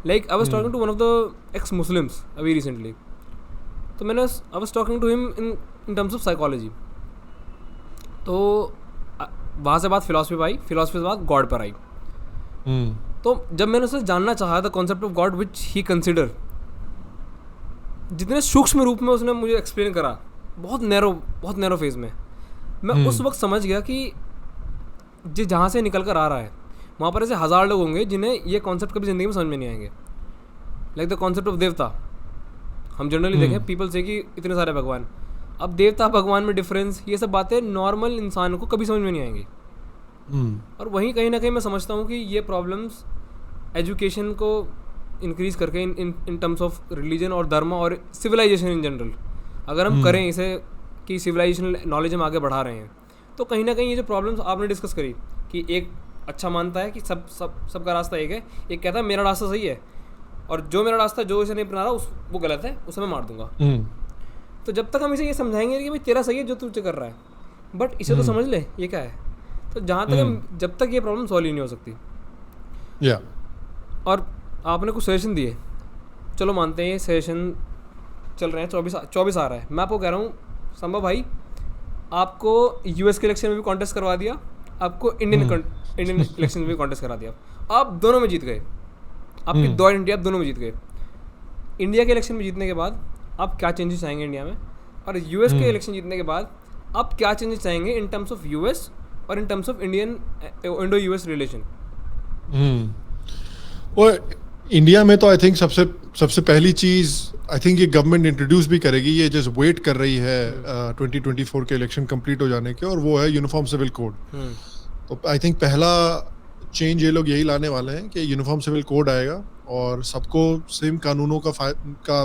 Like I was talking to one of the ex Muslims अभी रिसेंटली, तो I was talking to him in terms of psychology. तो वहाँ से बात फिलॉसफी पर आई, फिलॉसफी से बात गॉड पर आई। तो जब मैंने उसे जानना चाहा the concept of God which he consider, जितने सूक्ष्म रूप में उसने मुझे एक्सप्लेन करा, बहुत नैरो फेज में, मैं उस वक्त समझ गया कि जिस जहाँ से निकल कर आ रहा है वहाँ पर ऐसे 1000 लोग होंगे जिन्हें ये कॉन्सेप्ट कभी ज़िंदगी में समझ में नहीं आएंगे। लाइक द कॉन्सेप्ट ऑफ देवता, हम जनरली देखें पीपल से कि इतने सारे भगवान, अब देवता भगवान में डिफरेंस, ये सब बातें नॉर्मल इंसान को कभी समझ में नहीं आएंगी। और वहीं कहीं ना कहीं मैं समझता हूँ कि ये प्रॉब्लम्स एजुकेशन को इंक्रीज़ करके इन टर्म्स ऑफ रिलीजन और धर्म और सिविलाइजेशन इन जनरल, अगर हम करें इसे कि सिविलाइजेशन नॉलेज हम आगे बढ़ा रहे हैं, तो कहीं ना कहीं ये जो प्रॉब्लम्स आपने डिस्कस करी कि एक अच्छा मानता है कि सबका रास्ता एक है, एक कहता है मेरा रास्ता सही है और जो मेरा रास्ता जो इसे नहीं अपना रहा वो गलत है, उसे मैं मार दूंगा। तो जब तक हम इसे ये समझाएंगे कि भाई तेरा सही है जो तू कर रहा है, बट इसे तो समझ ले ये क्या है, तो जहाँ तक हम जब तक ये प्रॉब्लम सॉल्व ही नहीं हो सकती। और आपने कुछ सजेशन दिए, चलो मानते हैं ये सजेशन चल रहे हैं, 24 आ रहा है, मैं आपको कह रहा हूँ संभव भाई, आपको यूएस के इलेक्शन में भी कॉन्टेस्ट करवा दिया, आपको इंडियन इलेक्शन में भी कॉन्टेस्ट करा दिया, आप दोनों में जीत गए, आपकी 2 आइडेंटिटी आप दोनों में जीत गए। इंडिया के इलेक्शन में जीतने के बाद आप क्या चेंजेस चाहेंगे इंडिया में, और यूएस के इलेक्शन जीतने के बाद आप क्या चेंजेस चाहेंगे इन टर्म्स ऑफ यूएस और इन terms of Indo US relation? वो इंडिया में तो आई थिंक सबसे पहली चीज आई थिंक ये गवर्नमेंट इंट्रोड्यूस भी करेगी, ये जस्ट वेट कर रही है 2024 के इलेक्शन कंप्लीट हो जाने के, और वो है यूनिफॉर्म सिविल कोड। तो आई थिंक पहला चेंज ये लोग यही लाने वाले हैं कि यूनिफॉर्म सिविल कोड आएगा और सबको सेम कानूनों का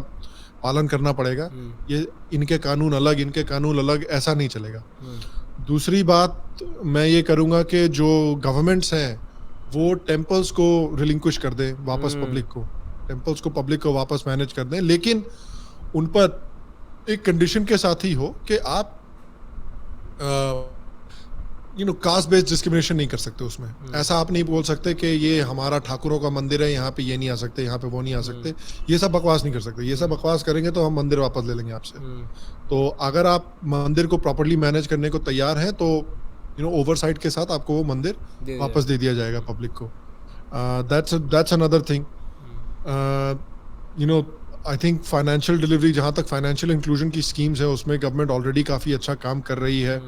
पालन करना पड़ेगा। ये इनके कानून अलग ऐसा नहीं चलेगा। दूसरी बात मैं ये करूँगा कि जो गवर्नमेंट्स हैं वो टेम्पल्स को रिलिंक्विश कर दें वापस पब्लिक को वापस मैनेज कर दें, लेकिन उन पर एक कंडीशन के साथ ही हो कि आप कास्ट बेस्ड डिस्क्रिमिनेशन नहीं कर सकते उसमें। ऐसा आप नहीं बोल सकते कि ये हमारा ठाकुरों का मंदिर है, यहाँ पे ये नहीं आ सकते, यहाँ पे वो नहीं आ सकते, ये सब बकवास नहीं कर सकते। ये सब बकवास करेंगे तो हम मंदिर वापस ले लेंगे आपसे। तो अगर आप मंदिर को प्रॉपर्ली मैनेज करने को तैयार हैं तो ओवरसाइट के साथ आपको वो मंदिर वापस दे दिया जाएगा पब्लिक को। That's another thing. I think financial delivery, जहाँ तक फाइनेंशियल इंक्लूजन की स्कीम्स है उसमें गवर्नमेंट ऑलरेडी काफ़ी अच्छा काम कर रही है।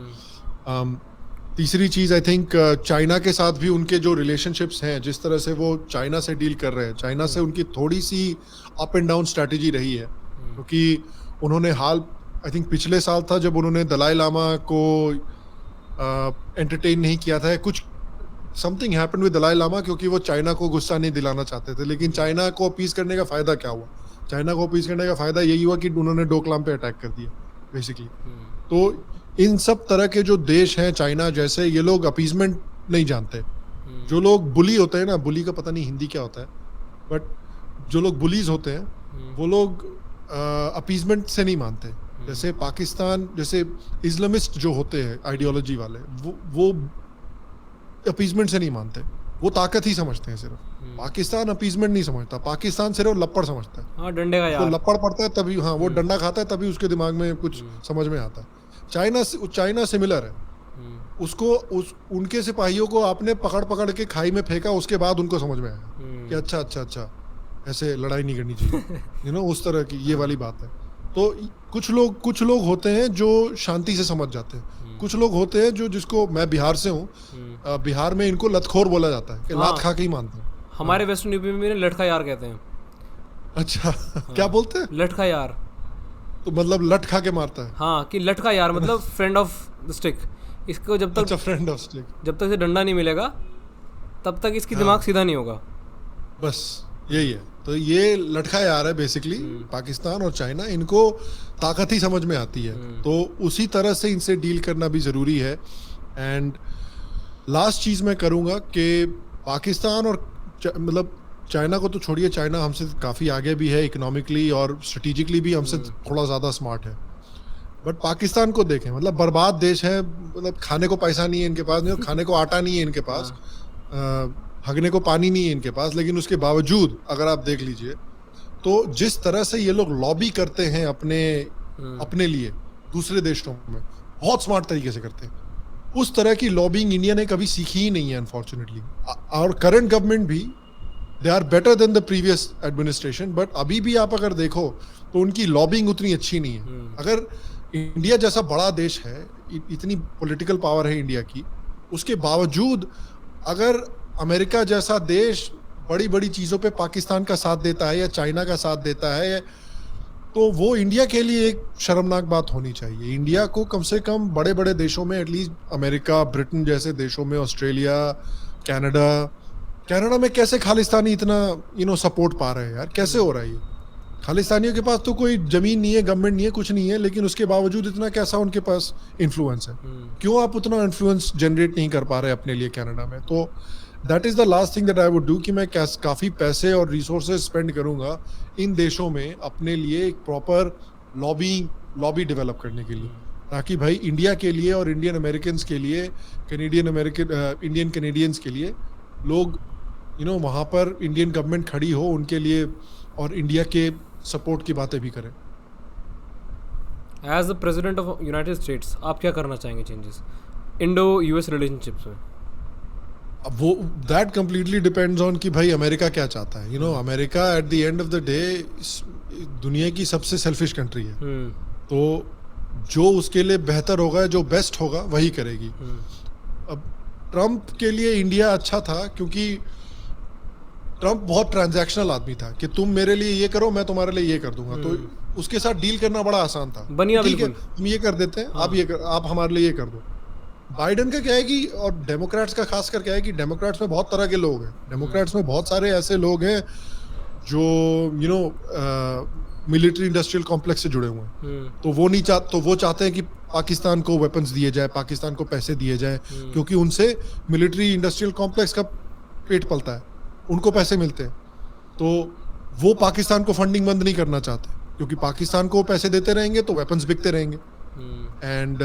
तीसरी चीज़ आई थिंक चाइना के साथ भी उनके जो रिलेशनशिप्स हैं, जिस तरह से वो चाइना से डील कर रहे हैं, चाइना से उनकी थोड़ी सी अप एंड डाउन स्ट्रैटेजी रही है, क्योंकि उन्होंने आई थिंक पिछले साल था जब उन्होंने दलाई लामा को एंटरटेन नहीं किया था, कुछ something happened with Dalai Lama, क्योंकि वो चाइना को गुस्सा नहीं दिलाना चाहते थे। लेकिन चाइना को अपीज करने का फ़ायदा क्या हुआ? चाइना को अपीज करने का फ़ायदा यही हुआ कि उन्होंने डोकलाम पे अटैक कर दिया बेसिकली। तो इन सब तरह के जो देश हैं चाइना जैसे, ये लोग अपीजमेंट नहीं जानते। जो लोग बुली होते हैं ना, बुली का पता नहीं हिंदी क्या होता है, बट जो लोग बुलीज होते हैं वो लोग अपीजमेंट से नहीं मानते। जैसे पाकिस्तान जैसे इस्लामिस्ट जो होते हैं आइडियोलॉजी वाले, वो अपीजमेंट से नहीं मानते, वो ताकत ही समझते हैं सिर्फ। पाकिस्तान अपीजमेंट नहीं समझता, पाकिस्तान सिर्फ लपड़ समझता है। हाँ, डंडे का यार। तो लपड़ पड़ता है तभी, हाँ वो डंडा खाता है तभी उसके दिमाग में कुछ समझ में आता है। चाइना सिमिलर है, उसको उनके सिपाहियों को आपने पकड़ के खाई में फेंका, उसके बाद उनको समझ में आया कि अच्छा ऐसे लड़ाई नहीं करनी चाहिए। उस तरह की ये वाली बात है। तो कुछ लोग होते हैं जो शांति से समझ जाते हैं, कुछ लोग होते हैं जिसको, मैं बिहार से हूँ, बिहार में इनको लतखोर बोला जाता है कि लात खा के ही मानते हैं। हमारे वेस्टर्न यूपी में लटका यार कहते हैं। अच्छा क्या बोलते हैं? लटका यार। तो मतलब लट खा के मारता है? हाँ, कि लटका यार मतलब फ्रेंड ऑफ द स्टिक। इसको जब तक, अच्छा, फ्रेंड ऑफ स्टिक, जब तक से डंडा नहीं मिलेगा तब तक इसकी दिमाग सीधा नहीं होगा। बस यही है। तो ये लटका यार है बेसिकली। पाकिस्तान और चाइना, इनको ताकत ही समझ में आती है, तो उसी तरह से इनसे डील करना भी ज़रूरी है। एंड लास्ट चीज़ मैं करूँगा कि पाकिस्तान और मतलब चाइना को तो छोड़िए, चाइना हमसे काफ़ी आगे भी है इकोनॉमिकली और स्ट्रेटिजिकली भी हमसे थोड़ा ज़्यादा स्मार्ट है, बट पाकिस्तान को देखें, मतलब बर्बाद देश है। मतलब खाने को पैसा नहीं है इनके पास, नहीं खाने को आटा नहीं है इनके पास, हगने को पानी नहीं है इनके पास, लेकिन उसके बावजूद अगर आप देख लीजिए तो जिस तरह से ये लोग लॉबी करते हैं अपने लिए दूसरे देशों में, बहुत स्मार्ट तरीके से करते हैं। उस तरह की लॉबिंग इंडिया ने कभी सीखी ही नहीं है अनफॉर्चुनेटली। और करंट गवर्नमेंट भी they are better than the previous administration, but अभी भी आप अगर देखो तो उनकी लॉबिंग उतनी अच्छी नहीं है। अगर इंडिया जैसा बड़ा देश है, इतनी पॉलिटिकल पावर है इंडिया की, उसके बावजूद अगर अमेरिका जैसा देश बड़ी बड़ी चीजों पे पाकिस्तान का साथ देता है या चाइना का साथ देता है, तो वो इंडिया के लिए एक शर्मनाक बात होनी चाहिए। इंडिया को कम से कम बड़े बड़े देशों में, एटलीस्ट अमेरिका, ब्रिटेन जैसे देशों में, ऑस्ट्रेलिया, कनाडा में कैसे खालिस्तानी इतना सपोर्ट पा रहे हैं यार? कैसे हो रहा है ये? खालिस्तानियों के पास तो कोई जमीन नहीं है, गवर्नमेंट नहीं है, कुछ नहीं है, लेकिन उसके बावजूद इतना कैसा उनके पास इन्फ्लुएंस है? क्यों आप उतना इन्फ्लुएंस जनरेट नहीं कर पा रहे अपने लिए कनाडा में? तो that is the last thing that I would do, कि मैं काफी पैसे और रिसोर्सेज स्पेंड करूंगा इन देशों में अपने लिए एक प्रॉपर लॉबी डेवलप करने के लिए, ताकि भाई इंडिया के लिए और इंडियन अमेरिकन के लिए, इंडियन कैनेडियंस के लिए लोग वहां पर इंडियन गवर्नमेंट खड़ी हो उनके लिए और इंडिया के सपोर्ट की बातें भी करें। As the president of United States आप क्या करना चाहेंगे चेंजेस इंडो यूएस रिलेशनशिप्स में? अब वो दैट कंप्लीटली डिपेंड्स ऑन कि भाई अमेरिका क्या चाहता है। America at the end of the day दुनिया की सबसे सेल्फिश कंट्री है, तो जो उसके लिए बेहतर होगा, जो बेस्ट होगा, वही करेगी। अब ट्रम्प के लिए इंडिया अच्छा था क्योंकि ट्रम्प बहुत ट्रांजैक्शनल आदमी था कि तुम मेरे लिए ये करो, मैं तुम्हारे लिए ये कर दूंगा, तो उसके साथ डील करना बड़ा आसान था। ठीक है, हम ये कर देते हैं, आप हमारे लिए ये कर दो। बाइडेन का क्या है कि, और डेमोक्रेट्स का खासकर क्या है कि डेमोक्रेट्स में बहुत तरह के लोग हैं। डेमोक्रेट्स में बहुत सारे ऐसे लोग हैं जो मिलिट्री इंडस्ट्रियल कॉम्प्लेक्स से जुड़े हुए हैं, तो वो चाहते हैं कि पाकिस्तान को वेपन्स दिए जाए, पाकिस्तान को पैसे दिए जाए, क्योंकि उनसे मिलिट्री इंडस्ट्रियल कॉम्प्लेक्स का पेट पलता है, उनको पैसे मिलते हैं। तो वो पाकिस्तान को फंडिंग बंद नहीं करना चाहते, क्योंकि पाकिस्तान को पैसे देते रहेंगे तो वेपन्स बिकते रहेंगे। एंड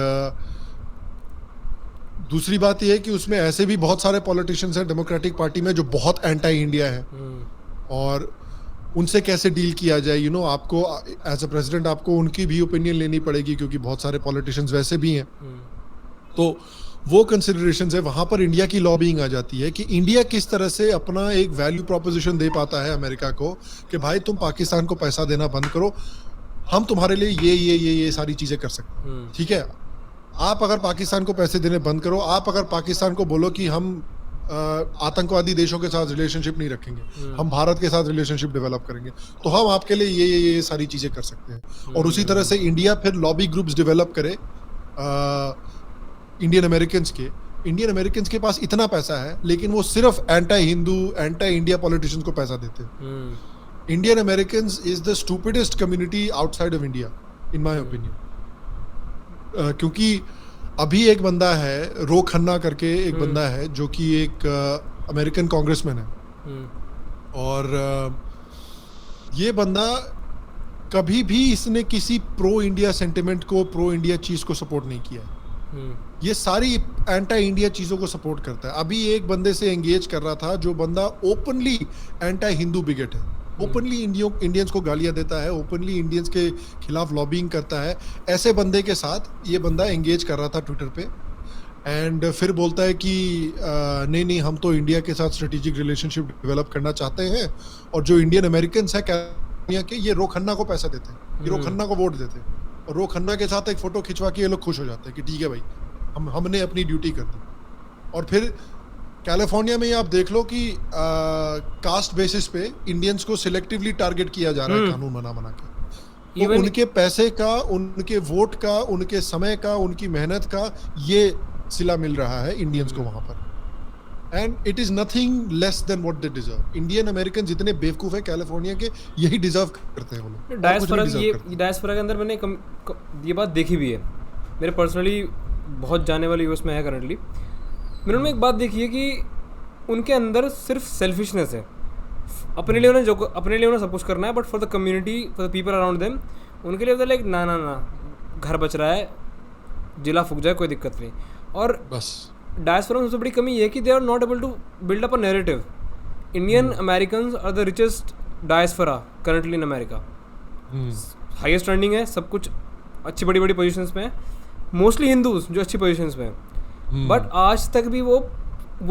दूसरी बात यह है कि उसमें ऐसे भी बहुत सारे पॉलिटिशियंस हैं डेमोक्रेटिक पार्टी में जो बहुत एंटी इंडिया है, और उनसे कैसे डील किया जाए, आपको एज अ प्रेसिडेंट आपको उनकी भी ओपिनियन लेनी पड़ेगी, क्योंकि बहुत सारे पॉलिटिशियंस वैसे भी हैं। तो वो कंसिडरेशंस है, वहां पर इंडिया की लॉबिंग आ जाती है कि इंडिया किस तरह से अपना एक वैल्यू प्रोपोजिशन दे पाता है अमेरिका को कि भाई तुम पाकिस्तान को पैसा देना बंद करो, हम तुम्हारे लिए ये सारी चीजें कर सकते हैं। ठीक है, आप अगर पाकिस्तान को पैसे देने बंद करो, आप अगर पाकिस्तान को बोलो कि हम आतंकवादी देशों के साथ रिलेशनशिप नहीं रखेंगे, हम भारत के साथ रिलेशनशिप डेवलप करेंगे, तो हम आपके लिए ये सारी चीजें कर सकते हैं। और उसी तरह से इंडिया फिर लॉबी ग्रुप्स डेवलप करे इंडियन अमेरिकन्स के पास इतना पैसा है, लेकिन वो सिर्फ anti Hindu, anti India politicians को पैसा देते हैं। Indian Americans is the stupidest community outside of India in my opinion. क्योंकि अभी एक बंदा है, रो खन्ना करके एक बंदा है, जो कि एक अमेरिकन कांग्रेसमैन है, और ये बंदा कभी भी इसने किसी प्रो इंडिया सेंटिमेंट को, प्रो इंडिया चीज को सपोर्ट नहीं किया है। ये सारी एंटी इंडिया चीजों को सपोर्ट करता है। अभी एक बंदे से एंगेज कर रहा था जो बंदा ओपनली एंटी हिंदू बिगेट है, ओपनली इंडियंस को गालियां देता है, ओपनली इंडियंस के खिलाफ लॉबिंग करता है। ऐसे बंदे के साथ ये बंदा एंगेज कर रहा था ट्विटर पे, एंड फिर बोलता है कि नहीं हम तो इंडिया के साथ स्ट्रेटेजिक रिलेशनशिप डेवलप करना चाहते हैं, और जो इंडियन अमेरिकन्स है कैलिफोर्निया के, ये रो खन्ना को पैसा देते हैं, ये रो खन्ना को वोट देते हैं, और रो खन्ना के साथ एक फोटो खिंचवा के ये लोग खुश हो जाते हैं कि ठीक है भाई, हमने अपनी ड्यूटी कर दी। और फिर कैलिफोर्निया में आप देख लो कि कास्ट बेसिस पे इंडियंस को सिलेक्टिवली टारगेट किया जा रहा है, कानून बना के। तो उनके पैसे का, उनके वोट का, उनके समय का, उनकी मेहनत का ये सिला मिल रहा है इंडियंस को वहां पर, and it is nothing less than what they deserve. Indian American जितने बेवकूफ है कैलिफोर्निया के, यही डिजर्व करते हैं वो लोग। डायस्पोरा के अंदर मैंने ये बात देखी भी है, मेरे पर्सनली बहुत जाने वाले यूएस में है करंटली। मैंने उनमें एक बात देखी है कि उनके अंदर सिर्फ सेल्फिशनेस है, अपने लिए उन्हें सब कुछ करना है, but for the community, for the people around them, उनके लिए लाइक ना घर बच रहा है, जिला फूक जाए, कोई दिक्कत नहीं। और बस डायस्पोरा में सबसे बड़ी कमी ये है कि they are not able to build up a narrative. Indian Americans are the richest diaspora currently in America, highest earning है, सब कुछ अच्छी बड़ी पोजीशंस पे है, मोस्टली हिंदूज जो अच्छी पोजीशंस पे हैं, बट आज तक भी वो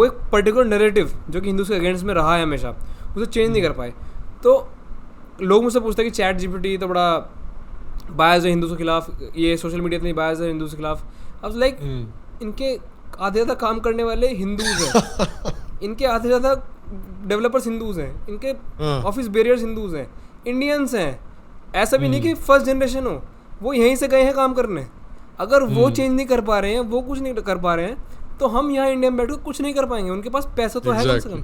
एक पर्टिकुलर नैरेटिव जो कि हिंदूज के अगेंस्ट में रहा है हमेशा, उसे चेंज नहीं कर पाए। तो लोग मुझसे पूछते हैं कि चैट जीपीटी तो बड़ा बायस है हिंदूज के खिलाफ, ये सोशल मीडिया इतनी बायस है हिंदूज के खिलाफ। अब लाइक इनके आधे ज़्यादा काम करने वाले हिंदूज हैं, इनके आधे ज़्यादा डेवलपर्स हिंदूज हैं, इनके ऑफिस बेरियर्स हिंदूज हैं, इंडियंस हैं। ऐसा भी नहीं कि फर्स्ट जनरेशन हो, वो यहीं से गए हैं काम करने। अगर वो चेंज नहीं कर पा रहे हैं, वो कुछ नहीं कर पा रहे हैं, तो हम यहाँ इंडिया में बैठ कर कुछ नहीं कर पाएंगे। उनके पास पैसा तो है, कम से कम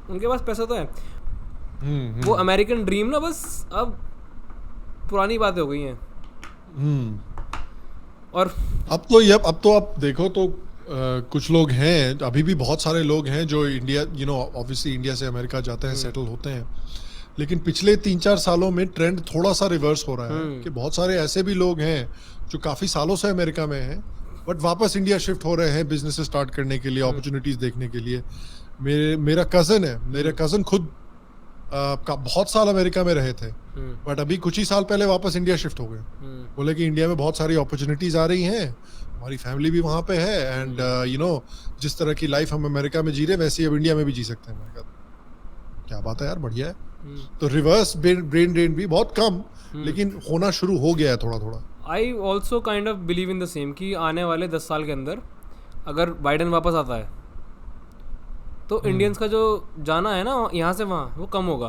उनके पास पैसा तो है। वो अमेरिकन ड्रीम ना बस अब पुरानी बातें हो गई हैं। और अब तो आप देखो तो कुछ लोग हैं, अभी भी बहुत सारे लोग हैं जो इंडिया ऑब्वियसली इंडिया से अमेरिका जाते हैं, सेटल होते हैं, लेकिन पिछले 3-4 सालों में ट्रेंड थोड़ा सा रिवर्स हो रहा है कि बहुत सारे ऐसे भी लोग हैं जो काफी सालों से अमेरिका में हैं बट वापस इंडिया शिफ्ट हो रहे हैं बिजनेस स्टार्ट करने के लिए, अपॉर्चुनिटीज देखने के लिए। मेरा कजन खुद बहुत साल अमेरिका में रहे थे बट अभी कुछ ही साल पहले वापस इंडिया शिफ्ट हो गए। बोले कि इंडिया में बहुत सारी अपॉर्चुनिटीज आ रही हैं, हमारी फैमिली भी वहाँ पे है एंड जिस तरह की लाइफ हम अमेरिका में जी रहे वैसे अब इंडिया में भी जी सकते हैं। मैंने कहा क्या बात है यार, बढ़िया है। तो रिवर्स ब्रेन ड्रेन भी बहुत कम लेकिन होना शुरू हो गया है थोड़ा थोड़ा। I also kind of believe in the same कि आने वाले 10 साल के अंदर अगर बाइडन वापस आता है तो इंडियंस का जो जाना है ना यहाँ से वहाँ वो कम होगा,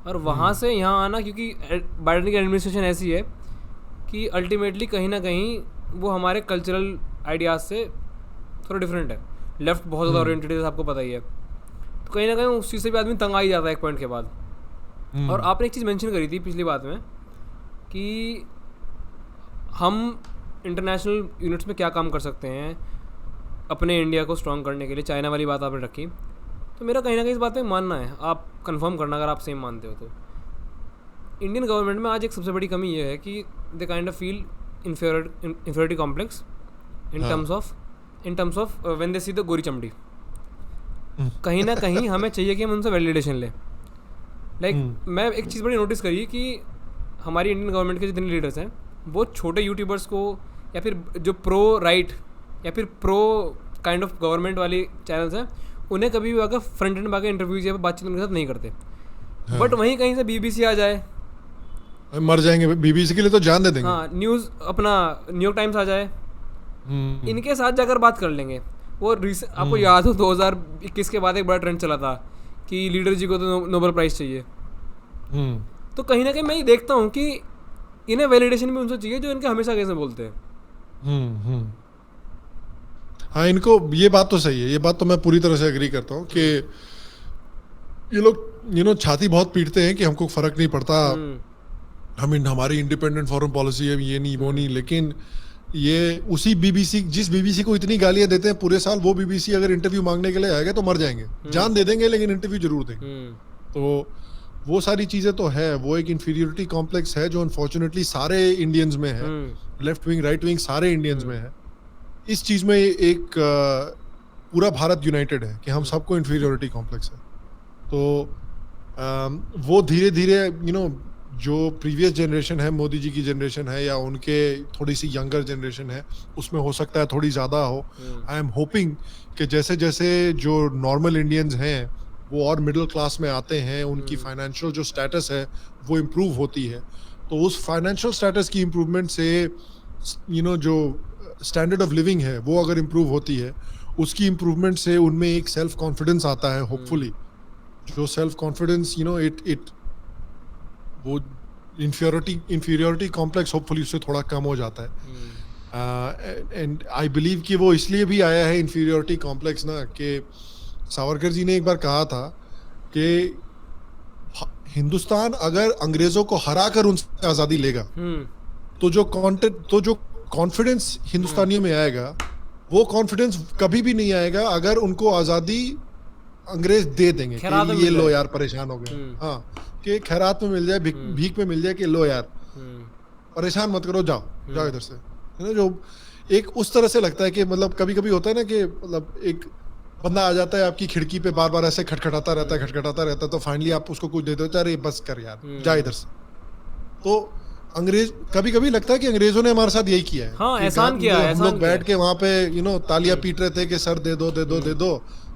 और वहाँ से यहाँ आना, क्योंकि बाइडन की एडमिनिस्ट्रेशन ऐसी है कि अल्टीमेटली कहीं ना कहीं वो हमारे कल्चरल आइडियाज से थोड़ा डिफरेंट है। लेफ्ट बहुत ज़्यादा ओरिएंटेड है, आपको पता ही है। तो कहीं ना कहीं उस चीज़ से भी आदमी तंग आ ही जाता है एक पॉइंट के बाद। और आपने एक चीज़ मेंशन करी थी पिछली बात में कि हम इंटरनेशनल यूनिट्स में क्या काम कर सकते हैं अपने इंडिया को स्ट्रॉन्ग करने के लिए। चाइना वाली बात आपने रखी, तो मेरा कहीं ना कहीं इस बात में मानना है, आप कंफर्म करना अगर आप सेम मानते हो तो। इंडियन गवर्नमेंट में आज एक सबसे बड़ी कमी ये है कि दे kind of feel inferiority complex in terms of when they see the गोरी चमड़ी। कहीं ना कहीं हमें चाहिए कि हम उनसे वैलिडेशन लें। मैं एक चीज़ बड़ी नोटिस करी कि हमारी इंडियन गवर्नमेंट के जितने लीडर्स हैं वो छोटे यूट्यूबर्स को या फिर जो प्रो राइट या फिर प्रो काइंड ऑफ गवर्नमेंट वाली चैनल्स हैं उन्हें कभी भी आकर फ्रंट एंड आकर इंटरव्यूज या बातचीत उनके साथ नहीं करते। बट वहीं कहीं से BBC आ जाए, मर जाएंगे, BBC के लिए तो जान दे देंगे। हाँ, न्यूज़ अपना न्यूयॉर्क टाइम्स आ जाए, इनके साथ जाकर बात कर लेंगे। वो आपको याद हो 2021 के बाद एक बड़ा ट्रेंड चला था कि लीडर जी को तो नोबेल प्राइज़ चाहिए। तो कहीं ना कहीं मैं ये देखता हूँ कि इन्हें वैलिडेशन भी उनसे चाहिए जो इनके हमेशा कैसे बोलते हैं। हाँ, इनको ये बात तो सही है, ये बात तो मैं पूरी तरह से एग्री करता हूँ कि ये लोग छाती बहुत पीटते हैं कि हमको फर्क नहीं पड़ता, हमारी इंडिपेंडेंट फॉरेन पॉलिसी है, ये नहीं वो नहीं। लेकिन ये उसी BBC, जिस BBC को इतनी गालियां देते हैं पूरे साल, वो BBC अगर इंटरव्यू मांगने के लिए आएगा तो मर जाएंगे, जान दे देंगे लेकिन इंटरव्यू जरूर देंगे। तो वो सारी चीजें तो है, वो एक इंफीरियरिटी कॉम्प्लेक्स है जो अनफॉर्चुनेटली सारे इंडियंस में है, लेफ्ट विंग राइट विंग सारे इंडियंस में है। इस चीज में एक पूरा भारत यूनाइटेड है कि हम सबको इंफीरियरिटी कॉम्प्लेक्स है। तो वो धीरे धीरे जो प्रीवियस जनरेशन है, मोदी जी की जनरेशन है या उनके थोड़ी सी यंगर जनरेशन है, उसमें हो सकता है थोड़ी ज़्यादा हो। आई एम होपिंग कि जैसे जैसे जो नॉर्मल इंडियंस हैं वो और मिडिल क्लास में आते हैं, उनकी फाइनेंशियल जो स्टेटस है वो इम्प्रूव होती है, तो उस फाइनेंशियल स्टेटस की इम्प्रूवमेंट से जो स्टैंडर्ड ऑफ लिविंग है वो अगर इम्प्रूव होती है, उसकी इम्प्रूवमेंट से उनमें एक सेल्फ कॉन्फिडेंस आता है। होपफुली जो सेल्फ कॉन्फिडेंस इट वो इंफीरियरिटी कॉम्प्लेक्स होपफुली उससे थोड़ा कम हो जाता है। एंड आई बिलीव कि वो इसलिए भी आया है इंफीरियरिटी कॉम्प्लेक्स ना, कि सावरकर जी ने एक बार कहा था कि हिंदुस्तान अगर अंग्रेजों को हरा कर उनसे आज़ादी लेगा तो जो कॉन्फिडेंस हिंदुस्तानियों में आएगा वो कॉन्फिडेंस कभी भी नहीं आएगा अगर उनको आज़ादी अंग्रेज दे देंगे कि ये लो यार परेशान हो गए, हाँ कि खैरात में मिल जाए, भीख में मिल जाए कि लो यार परेशान मत करो, जाओ इधर से, है ना। जो एक उस तरह से लगता है कि मतलब कभी कभी होता है ना कि मतलब एक बंदा आ जाता है आपकी खिड़की पे बार बार ऐसे खटखटाता रहता है, तो फाइनली आप उसको कुछ दे देते हो, अरे बस कर यार, जा इधर से। तो अंग्रेज कभी कभी लगता है कि अंग्रेजों ने हमारे साथ यही किया है हाँ, कि एहसान किया है, हम एहसान लोग किया बैठ है। के वहां पे तालियां पीट रहे थे कि सर दे दो दे दो दे दो,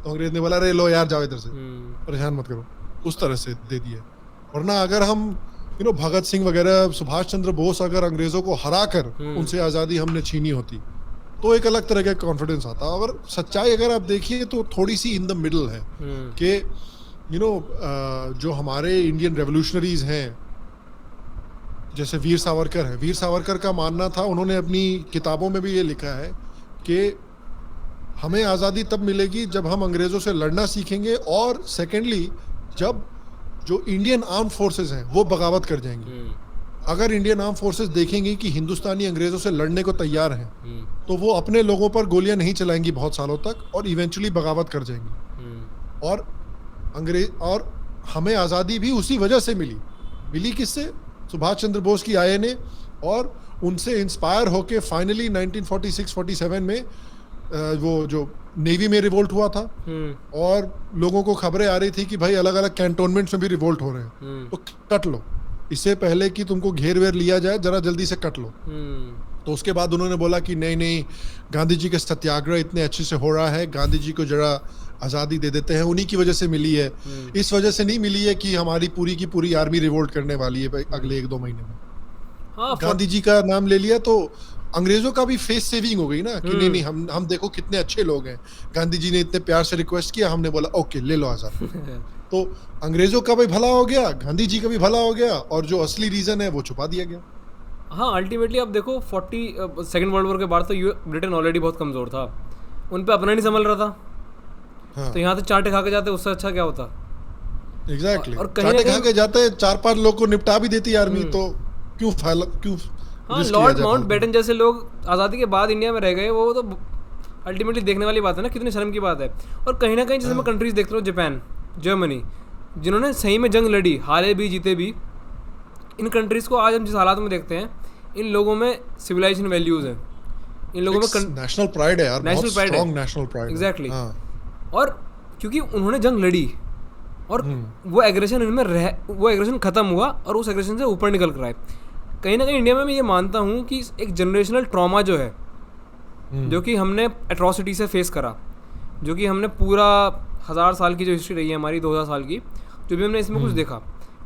तो अंग्रेज ने बोला अरे लो यार जाओ इधर से, परेशान मत करो, उस तरह से दे दिया। वरना अगर हम भगत सिंह वगैरह, सुभाष चंद्र बोस अगर अंग्रेजों को हरा कर उनसे आजादी हमने छीनी होती तो एक अलग तरह का कॉन्फिडेंस आता। और सच्चाई अगर आप देखिए तो थोड़ी सी इन द मिडल है कि जो हमारे इंडियन रेवोल्यूशनरीज हैं, जैसे वीर सावरकर है, वीर सावरकर का मानना था, उन्होंने अपनी किताबों में भी ये लिखा है कि हमें आज़ादी तब मिलेगी जब हम अंग्रेज़ों से लड़ना सीखेंगे, और सेकेंडली जब जो इंडियन आर्म फोर्सेस हैं वो बगावत कर जाएंगी। अगर इंडियन आर्म फोर्सेस देखेंगी कि हिंदुस्तानी अंग्रेज़ों से लड़ने को तैयार हैं तो वो अपने लोगों पर गोलियां नहीं चलाएंगी बहुत सालों तक और इवेंचुअली बगावत कर जाएंगी। और हमें आज़ादी भी उसी वजह से मिली किससे? सुभाष चंद्र बोस की आईएनए, और उनसे इंस्पायर होके फाइनली 1946-47 में वो जो नेवी में रिवोल्ट हुआ था, और लोगों को खबरें आ रही थी कि भाई अलग अलग कैंटोनमेंट्स में भी रिवोल्ट हो रहे हैं, तो कट लो, इससे पहले कि तुमको घेर वेर लिया जाए जरा जल्दी से कट लो। तो उसके बाद उन्होंने बोला कि नहीं, गांधी जी का सत्याग्रह इतने अच्छे से हो रहा है, गांधी जी को जरा आज़ादी दे देते हैं, उन्हीं की वजह से मिली है, इस वजह से नहीं मिली है कि हमारी पूरी की पूरी आर्मी रिवोल्ट करने वाली है अगले 1-2 महीने में। हाँ, गांधी जी का नाम ले लिया तो अंग्रेजों का भी फेस सेविंग हो गई ना कि नहीं हम देखो कितने अच्छे लोग हैं, गांधी जी ने इतने प्यार से रिक्वेस्ट किया, हमने बोला ओके ले लो आज़ादी। तो अंग्रेजों का भी भला हो गया, गांधी जी का भी भला हो गया, और जो असली रीजन है वो छुपा दिया गया। हाँ, अल्टीमेटली आप देखो 42nd वर्ल्ड वॉर के बाद तो ब्रिटेन ऑलरेडी बहुत कमज़ोर था, उन पे अपना नहीं संभल रहा था। हाँ। तो यहाँ तो चाटे खा के जाते, उससे अच्छा क्या होता? एग्जैक्टली चाटे खा के जाते, 4-5 लोग को निपटा भी देती आर्मी, तो क्यों हाँ, लॉर्ड माउंटबेटन जैसे लोग आज़ादी के बाद इंडिया में रह गए, वो तो अल्टीमेटली देखने वाली बात है ना, कितनी शर्म की बात है। और कहीं ना कहीं जैसे मैं कंट्रीज देखता हूँ, जापान, जर्मनी, जिन्होंने सही में जंग लड़ी, हारे भी जीते भी, इन कंट्रीज़ को आज हम जिस हालात में देखते हैं, इन लोगों में सिविलाइजेशन वैल्यूज़ हैं, इन लोगों में नेशनल प्राइड है यार, नेशनल प्राइड है, नेशनल प्राइड, एग्जैक्टली। और क्योंकि उन्होंने जंग लड़ी और वो एग्रेशन इनमें वो एग्रेशन ख़त्म हुआ और उस एग्रेशन से ऊपर निकल कर आए। कहीं ना कहीं इंडिया में मैं ये मानता हूँ कि एक जनरेशनल ट्रॉमा जो है, जो कि हमने एट्रॉसिटी से फेस करा, जो कि हमने पूरा 1000 साल की जो हिस्ट्री रही है हमारी, 2000 साल की, जो भी हमने इसमें कुछ देखा,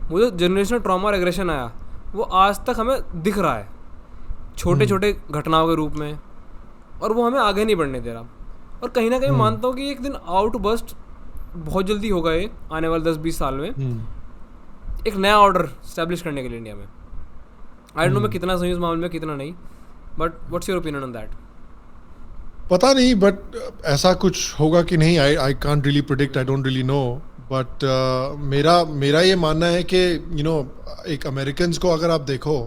वो जो जनरेशनल ट्रॉमा और एग्रेशन आया वो आज तक हमें दिख रहा है छोटे छोटे घटनाओं के रूप में, और वो हमें आगे नहीं बढ़ने दे रहा। और कहीं ना कहीं मानता हूँ कि एक दिन आउट बस्ट बहुत जल्दी होगा, ये आने वाले 10-20 साल में एक नया ऑर्डर स्टैब्लिश करने के लिए इंडिया में। आई डोंट नो मैं कितना सही उस मामले में, कितना नहीं, but what's your opinion on that? पता नहीं, बट ऐसा कुछ होगा कि नहीं, I can't really predict, I don't really know, but मेरा ये मानना है कि एक अमेरिकन्स को अगर आप देखो,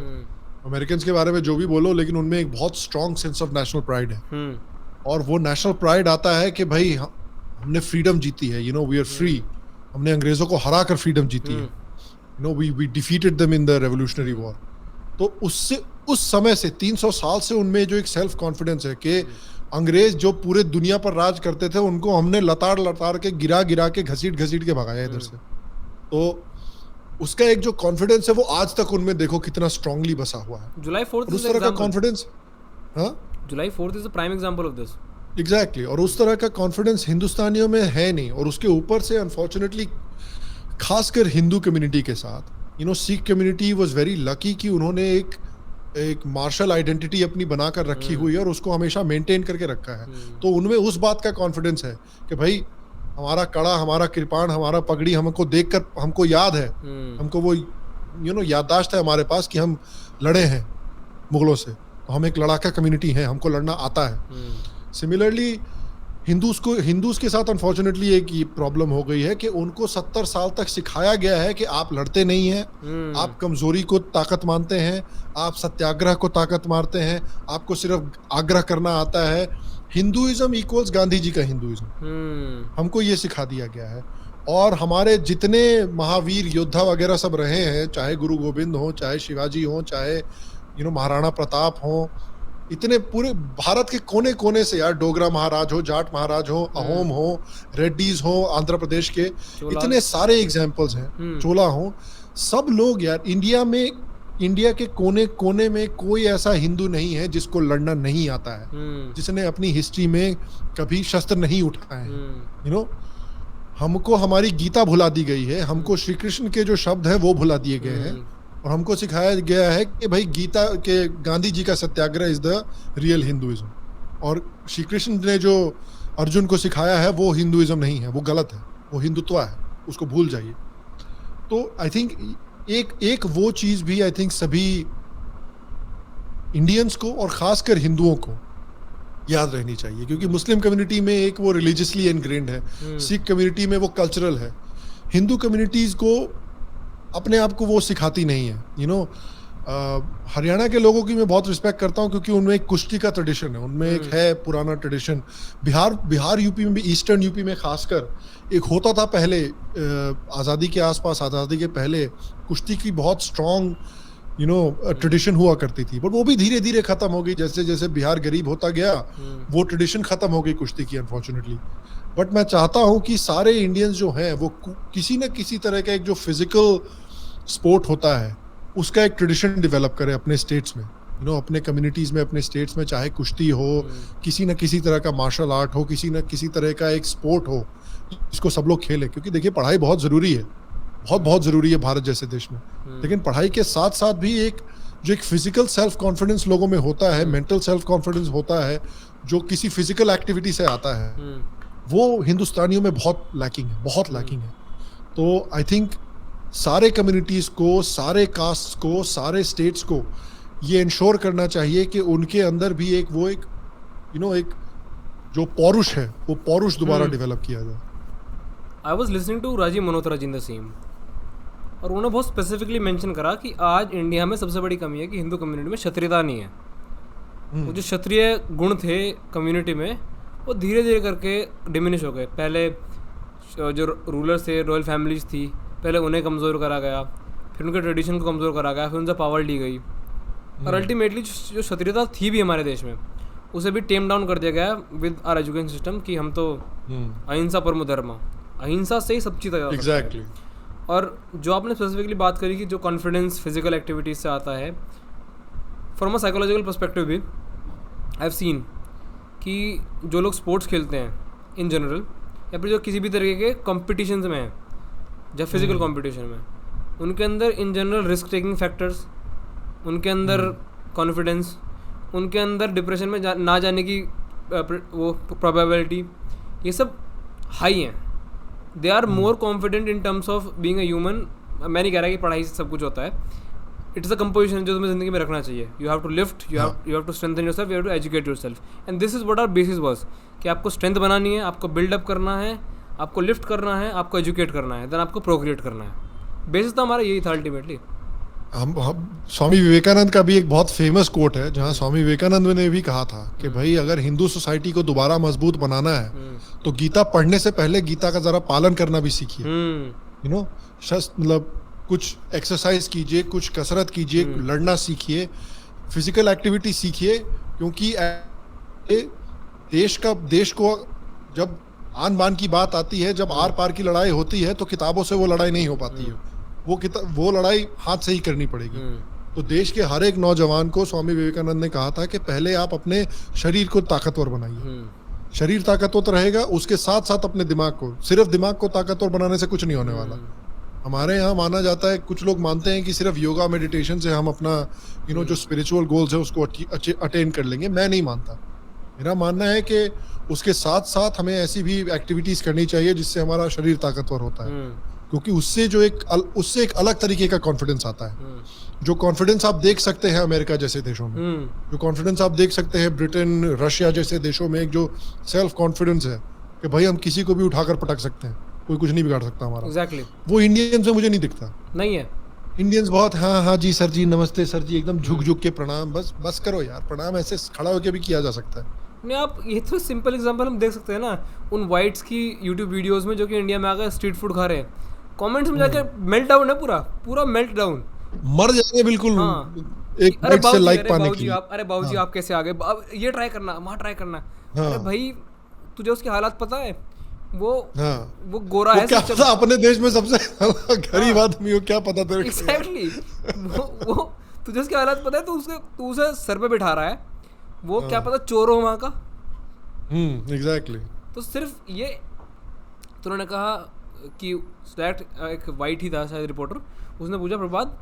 अमेरिकन्स के बारे में जो भी बोलो, लेकिन उनमें एक बहुत strong sense of national pride है, और वो नेशनल प्राइड आता है कि भाई हमने फ्रीडम जीती है, वी आर फ्री, हमने अंग्रेजों को हरा कर फ्रीडम जीती है, we defeated them in the revolutionary war. तो उससे उस समय से 300 साल से उनमें जो एक सेल्फ कॉन्फिडेंस है कि अंग्रेज जो पूरे दुनिया पर राज करते थे उनको हमने लताड़ के गिरा के घसीट के भगाया इधर से, तो उसका एक जो कॉन्फिडेंस है वो आज तक उनमें देखो कितना स्ट्रांगली बसा हुआ है। जुलाई 4th उस तरह का कॉन्फिडेंस, हाँ, जुलाई 4th is the prime example of this. Exactly, और उस तरह का कॉन्फिडेंस हिंदुस्तानियों में है नहीं, और उसके ऊपर से अनफॉर्चुनेटली खासकर हिंदू कम्युनिटी के साथ, Sikh community was very lucky कि उन्होंने एक मार्शल आइडेंटिटी अपनी बनाकर रखी हुई है और उसको हमेशा मेंटेन करके रखा है। तो उनमें उस बात का कॉन्फिडेंस है कि भाई हमारा कड़ा, हमारा कृपाण, हमारा पगड़ी हमको देखकर हमको याद है, हमको वो याददाश्त है हमारे पास कि हम लड़े हैं मुगलों से, तो हम एक लड़ाका कम्युनिटी है, हमको लड़ना आता है। सिमिलरली हिंदूज के साथ अनफॉर्चुनेटली एक ये प्रॉब्लम हो गई है कि उनको 70 साल तक सिखाया गया है कि आप लड़ते नहीं हैं, आप कमजोरी को ताकत मानते हैं, आप सत्याग्रह को ताकत मारते हैं, आपको सिर्फ आग्रह करना आता है। हिंदुइज्म इक्वल्स गांधी जी का हिंदुइज्म, हमको ये सिखा दिया गया है। और हमारे जितने महावीर योद्धा वगैरह सब रहे हैं, चाहे गुरु गोविंद हो, चाहे शिवाजी हो, चाहे महाराणा प्रताप हो, इतने पूरे भारत के कोने कोने से यार, डोगरा महाराज हो, जाट महाराज हो, अहोम हो, रेड्डीज हो, आंध्र प्रदेश के, इतने सारे एग्जाम्पल्स हैं, चोला हो, सब लोग यार इंडिया में इंडिया के कोने कोने में कोई ऐसा हिंदू नहीं है जिसको लड़ना नहीं आता है, जिसने अपनी हिस्ट्री में कभी शस्त्र नहीं उठाए हैं। यू नो, हमको हमारी गीता भुला दी गई है, हमको श्री कृष्ण के जो शब्द हैं वो भुला दिए गए हैं, और हमको सिखाया गया है कि भाई गीता के गांधी जी का सत्याग्रह इज द रियल हिंदुइज्म, और श्री कृष्ण ने जो अर्जुन को सिखाया है वो हिंदुइज्म नहीं है, वो गलत है, वो हिंदुत्व है, उसको भूल जाइए। तो आई थिंक एक वो चीज भी आई थिंक सभी इंडियंस को और खासकर हिंदुओं को याद रहनी चाहिए, क्योंकि मुस्लिम कम्युनिटी में एक वो रिलीजियसली इनग्रेन्ड है, सिख कम्युनिटी में वो कल्चरल है, हिंदू कम्युनिटीज को अपने आप को वो सिखाती नहीं है। यू नो, हरियाणा के लोगों की मैं बहुत रिस्पेक्ट करता हूँ क्योंकि उनमें एक कुश्ती का ट्रेडिशन है, उनमें एक है पुराना ट्रेडिशन। बिहार यूपी में भी, ईस्टर्न यूपी में खासकर एक होता था पहले, आज़ादी के आसपास, आज़ादी के पहले कुश्ती की बहुत स्ट्रॉन्ग ट्रेडिशन हुआ करती थी, बट वो भी धीरे धीरे खत्म हो गई जैसे जैसे बिहार गरीब होता गया, वो ट्रेडिशन खत्म हो गई कुश्ती की, अनफॉर्चुनेटली। बट मैं चाहता हूँ कि सारे इंडियंस जो हैं वो किसी न किसी तरह का एक जो फिजिकल स्पोर्ट होता है उसका एक ट्रेडिशन डेवलप करे अपने स्टेट्स में, अपने कम्युनिटीज में, अपने स्टेट्स में, चाहे कुश्ती हो, किसी न किसी तरह का मार्शल आर्ट हो, किसी न किसी तरह का एक स्पोर्ट हो जिसको सब लोग खेलें। क्योंकि देखिए पढ़ाई बहुत जरूरी है, बहुत जरूरी है भारत जैसे देश में, लेकिन पढ़ाई के साथ साथ भी एक फिजिकल सेल्फ कॉन्फिडेंस लोगों में होता है, मेंटल सेल्फ कॉन्फिडेंस होता है जो किसी फिजिकल एक्टिविटी से आता है, वो हिंदुस्तानियों में बहुत लैकिंग है, बहुत लैकिंग है। तो आई थिंक सारे कम्युनिटीज को, सारे कास्ट को, सारे स्टेट्स को ये इंश्योर करना चाहिए कि उनके अंदर भी एक जो पौरुष है वो पौरुष दोबारा डेवलप किया जाए। I was listening to Rajiv Malhotra ji in the same, और उन्होंने बहुत स्पेसिफिकली मेंशन करा कि आज इंडिया में सबसे बड़ी कमी है कि हिंदू कम्युनिटी में क्षत्रियता नहीं है। वो जो क्षत्रिय गुण थे कम्युनिटी में वो धीरे धीरे करके डिमिनिश हो गए। पहले जो रूलर्स थे, रॉयल फैमिलीज थी, पहले उन्हें कमज़ोर करा गया, फिर उनके ट्रेडिशन को कमज़ोर करा गया, फिर उनसे पावर ली गई, और अल्टीमेटली जो क्षत्रियता थी भी हमारे देश में उसे भी टेम डाउन कर दिया गया विद आवर एजुकेशन सिस्टम कि हम तो अहिंसा परमो धर्म, अहिंसा से ही सब चीज़ आ एग्जैक्टली। और जो आपने स्पेसिफिकली बात करी कि जो कॉन्फिडेंस फिजिकल एक्टिविटीज़ से आता है, फ्रॉम अ साइकोलॉजिकल पर्सपेक्टिव भी आई हैव सीन कि जो लोग स्पोर्ट्स खेलते हैं इन जनरल, या फिर जो किसी भी तरीके के कॉम्पिटिशन्स में हैं, जब फिजिकल कंपटीशन में, उनके अंदर in general risk taking factors, उनके अंदर कॉन्फिडेंस, उनके अंदर डिप्रेशन में ना जाने की वो प्रोबेबिलिटी, ये सब हाई हैं। They are more confident in terms of being a human. मैं नहीं कह रहा कि पढ़ाई से सब कुछ होता है, इट इज़ अ कंपोजिशन जो तुम्हें ज़िंदगी में रखना चाहिए। You have to lift, you have to strengthen yourself, you have to educate yourself, and this is what our basis was कि आपको स्ट्रेंथ बनानी है, आपको बिल्डअप करना है, आपको लिफ्ट करना है, आपको एजुकेट करना है, देन आपको प्रोक्रिएट करना है। बेसिस तो हमारा यही था अल्टीमेटली। हम स्वामी विवेकानंद का भी एक बहुत फेमस कोट है जहाँ स्वामी विवेकानंद ने भी कहा था कि भाई अगर हिंदू सोसाइटी को दोबारा मजबूत बनाना है तो गीता पढ़ने से पहले गीता का जरा पालन करना भी सीखिए। मतलब कुछ एक्सरसाइज कीजिए, कुछ कसरत कीजिए, लड़ना सीखिए, फिजिकल एक्टिविटी सीखिए, क्योंकि देश को जब आन बान की बात आती है, जब आर पार की लड़ाई होती है तो किताबों से वो लड़ाई नहीं हो पाती है, वो लड़ाई हाथ से ही करनी पड़ेगी। तो देश के हर एक नौजवान को स्वामी विवेकानंद ने कहा था कि पहले आप अपने शरीर को ताकतवर बनाइए, शरीर ताकतवर रहेगा, उसके साथ साथ अपने दिमाग को, सिर्फ दिमाग को ताकतवर बनाने से कुछ नहीं होने वाला। हमारे यहाँ माना जाता है, कुछ लोग मानते हैं कि सिर्फ योगा मेडिटेशन से हम अपना जो स्पिरिचुअल गोल्स है उसको अटेन कर लेंगे। मैं नहीं मानता। मेरा मानना है कि उसके साथ साथ हमें ऐसी भी एक्टिविटीज करनी चाहिए जिससे हमारा शरीर ताकतवर होता है, क्योंकि उससे एक अलग तरीके का कॉन्फिडेंस आता है। जो कॉन्फिडेंस आप देख सकते हैं अमेरिका जैसे देशों में, जो कॉन्फिडेंस आप देख सकते हैं ब्रिटेन, रशिया जैसे देशों में, एक जो सेल्फ कॉन्फिडेंस है कि भाई हम किसी को भी उठाकर पटक सकते हैं, कोई कुछ नहीं बिगाड़ सकता हमारा। Exactly. वो इंडियंस में मुझे नहीं दिखता। नहीं है। इंडियंस बहुत हाँ जी सर जी, नमस्ते सर जी, एकदम झुक के प्रणाम, बस करो यार, प्रणाम ऐसे खड़ा होकर भी किया जा सकता है। नहीं, आप ये तो सिंपल एग्जांपल हम देख सकते हैं ना उन वाइट्स की यूट्यूब वीडियोस में जो कि इंडिया में आकर स्ट्रीट फूड खा रहे हैं, कमेंट्स में जाके मेल्ट डाउन है, पूरा मेल्ट डाउन, मर जाएंगे बिल्कुल। हाँ। एक बाइट से लाइक पाने के लिए। अरे बाबूजी आप कैसे आ गए, ये ट्राई करना, वहाँ ट्राई करना। अरे भाई तुझे उसके हालात पता है, वो गोरा है, क्या पता अपने देश में सबसे गरीब आदमी हो, क्या पता तेरे। एग्जैक्टली। वो तुझे उसकी हालत पता है? तू उसे सर पे बिठा रहा है, वो क्या पता चोर हो वहाँ का। एग्जैक्टली। तो सिर्फ ये तो उन्होंने कहा कि दैट एक वाइट ही था शायद रिपोर्टर, उसने पूछा प्रभात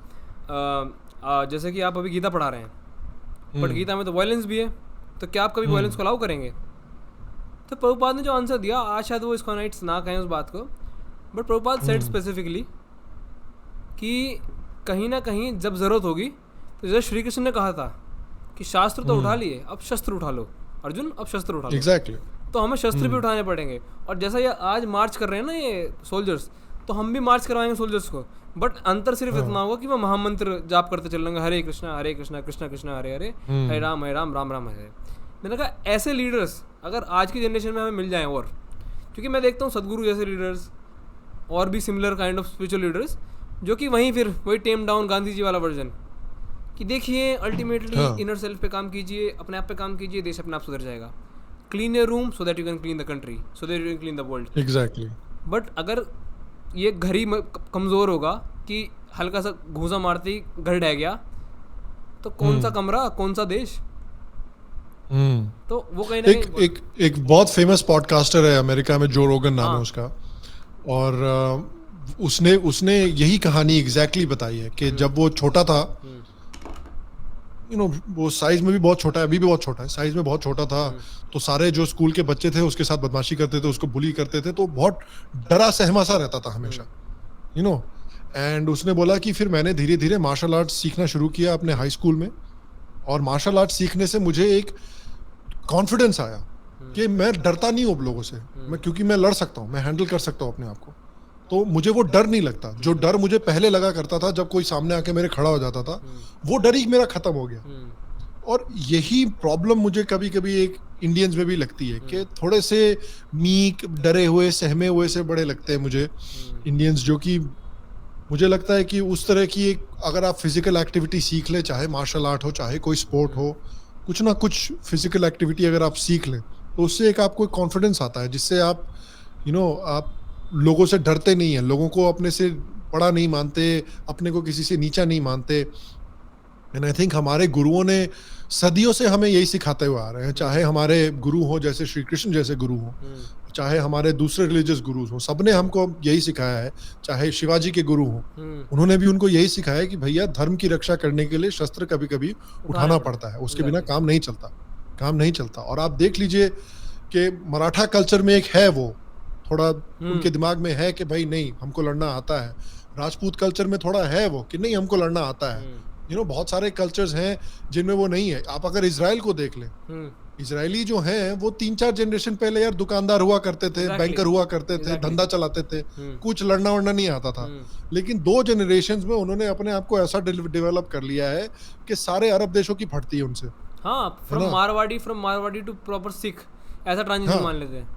जैसे कि आप अभी गीता पढ़ा रहे हैं बट गीता में तो वायलेंस भी है, तो क्या आप कभी वायलेंस को अलाउ करेंगे? तो प्रभुपाद ने जो आंसर दिया, आज शायद वो इस्कॉनाइट्स ना कहें उस बात को, बट प्रभुपाद सेड स्पेसिफिकली कि कहीं ना कहीं जब ज़रूरत होगी, तो जैसे श्री कृष्ण ने कहा था कि शास्त्र तो उठा लिए, अब शस्त्र उठा लो अर्जुन, अब शस्त्र उठा लो। एग्जैक्टली। तो हमें शस्त्र भी उठाने पड़ेंगे। और जैसा ये आज मार्च कर रहे हैं ना ये सोल्जर्स, तो हम भी मार्च करवाएंगे सोल्जर्स को, बट अंतर सिर्फ इतना होगा कि वो महामंत्र जाप करते चलेंगे, हरे कृष्णा कृष्णा कृष्णा हरे हरे, हरे राम राम राम हरे। मैंने कहा ऐसे लीडर्स अगर आज की जनरेशन में हमें मिल जाएं, और क्योंकि मैं देखता हूँ सदगुरु जैसे लीडर्स और भी similar kind of spiritual leaders जो कि वही टेम डाउन गांधी जी वाला वर्जन, कि देखिए अल्टीमेटली इनर सेल्फ पे काम कीजिए, अपने आप पे काम कीजिए, देश अपने आप सुधर जाएगा। Clean your room so that you can clean the country, so that you can clean the world. Exactly. But अगर ये घर ही कमज़ोर होगा कि हल्का सा घूसा मारते ही घर ढह गया, तो कौन सा कमरा, कौन सा देश? तो वो कहीं ना कहीं एक बहुत फेमस पॉडकास्टर है अमेरिका में, जो रोगन नाम है उसका, और उसने यही कहानी एग्जैक्टली बताई है कि जब वो छोटा था, वो साइज में भी बहुत छोटा है, अभी भी बहुत छोटा है, साइज में बहुत छोटा था, तो सारे जो स्कूल के बच्चे थे उसके साथ बदमाशी करते थे, उसको बुली करते थे, तो बहुत डरा सहमा सा रहता था हमेशा, एंड उसने बोला कि फिर मैंने धीरे धीरे मार्शल आर्ट सीखना शुरू किया अपने हाई स्कूल में, और मार्शल आर्ट सीखने से मुझे एक कॉन्फिडेंस आया कि मैं डरता नहीं हूँ अब लोगों से, क्योंकि मैं लड़ सकता हूँ, मैं हैंडल कर सकता हूँ अपने आप को, तो मुझे वो डर नहीं लगता। जो डर मुझे पहले लगा करता था जब कोई सामने आके मेरे खड़ा हो जाता था, वो डर ही मेरा खत्म हो गया। और यही प्रॉब्लम मुझे कभी कभी एक इंडियंस में भी लगती है कि थोड़े से मीक, डरे हुए, सहमे हुए से बड़े लगते हैं मुझे इंडियंस, जो कि मुझे लगता है कि उस तरह की एक अगर आप फिजिकल एक्टिविटी सीख ले, चाहे मार्शल आर्ट हो, चाहे कोई स्पोर्ट हो, कुछ ना कुछ फिजिकल एक्टिविटी अगर आप सीख लें, तो उससे एक आपको कॉन्फिडेंस आता है, जिससे आप आप लोगों से डरते नहीं हैं, लोगों को अपने से बड़ा नहीं मानते, अपने को किसी से नीचा नहीं मानते। एंड आई थिंक हमारे गुरुओं ने सदियों से हमें यही सिखाते हुए आ रहे हैं, चाहे हमारे गुरु हो जैसे श्री कृष्ण जैसे गुरु हो, चाहे हमारे दूसरे रिलीजियस गुरु हो, सबने हमको यही सिखाया है, चाहे शिवाजी के गुरु हो, उन्होंने भी उनको यही सिखाया है कि भैया धर्म की रक्षा करने के लिए शस्त्र कभी कभी उठाना पड़ता है, उसके बिना काम नहीं चलता। और आप देख लीजिए कि मराठा कल्चर में एक है, वो थोड़ा उनके दिमाग में है कि भाई नहीं हमको लड़ना आता है, राजपूत कल्चर में थोड़ा है वो कि नहीं हमको लड़ना आता है, बहुत सारे कल्चर्स हैं जिनमें वो नहीं है। आप अगर इजराइल को देख लें, इजरायली जो हैं वो 3-4 जनरेशन पहले यार दुकानदार हुआ करते थे, बैंकर हुआ करते थे, धंधा चलाते थे, कुछ लड़ना वड़ना नहीं आता था, लेकिन 2 जनरेशन में उन्होंने अपने आप को ऐसा डेवलप कर लिया है कि सारे अरब देशों की फटती है उनसे। हाँ, from Marwari to proper Sikh, ऐसा ट्रांजिशन मान लेते हैं।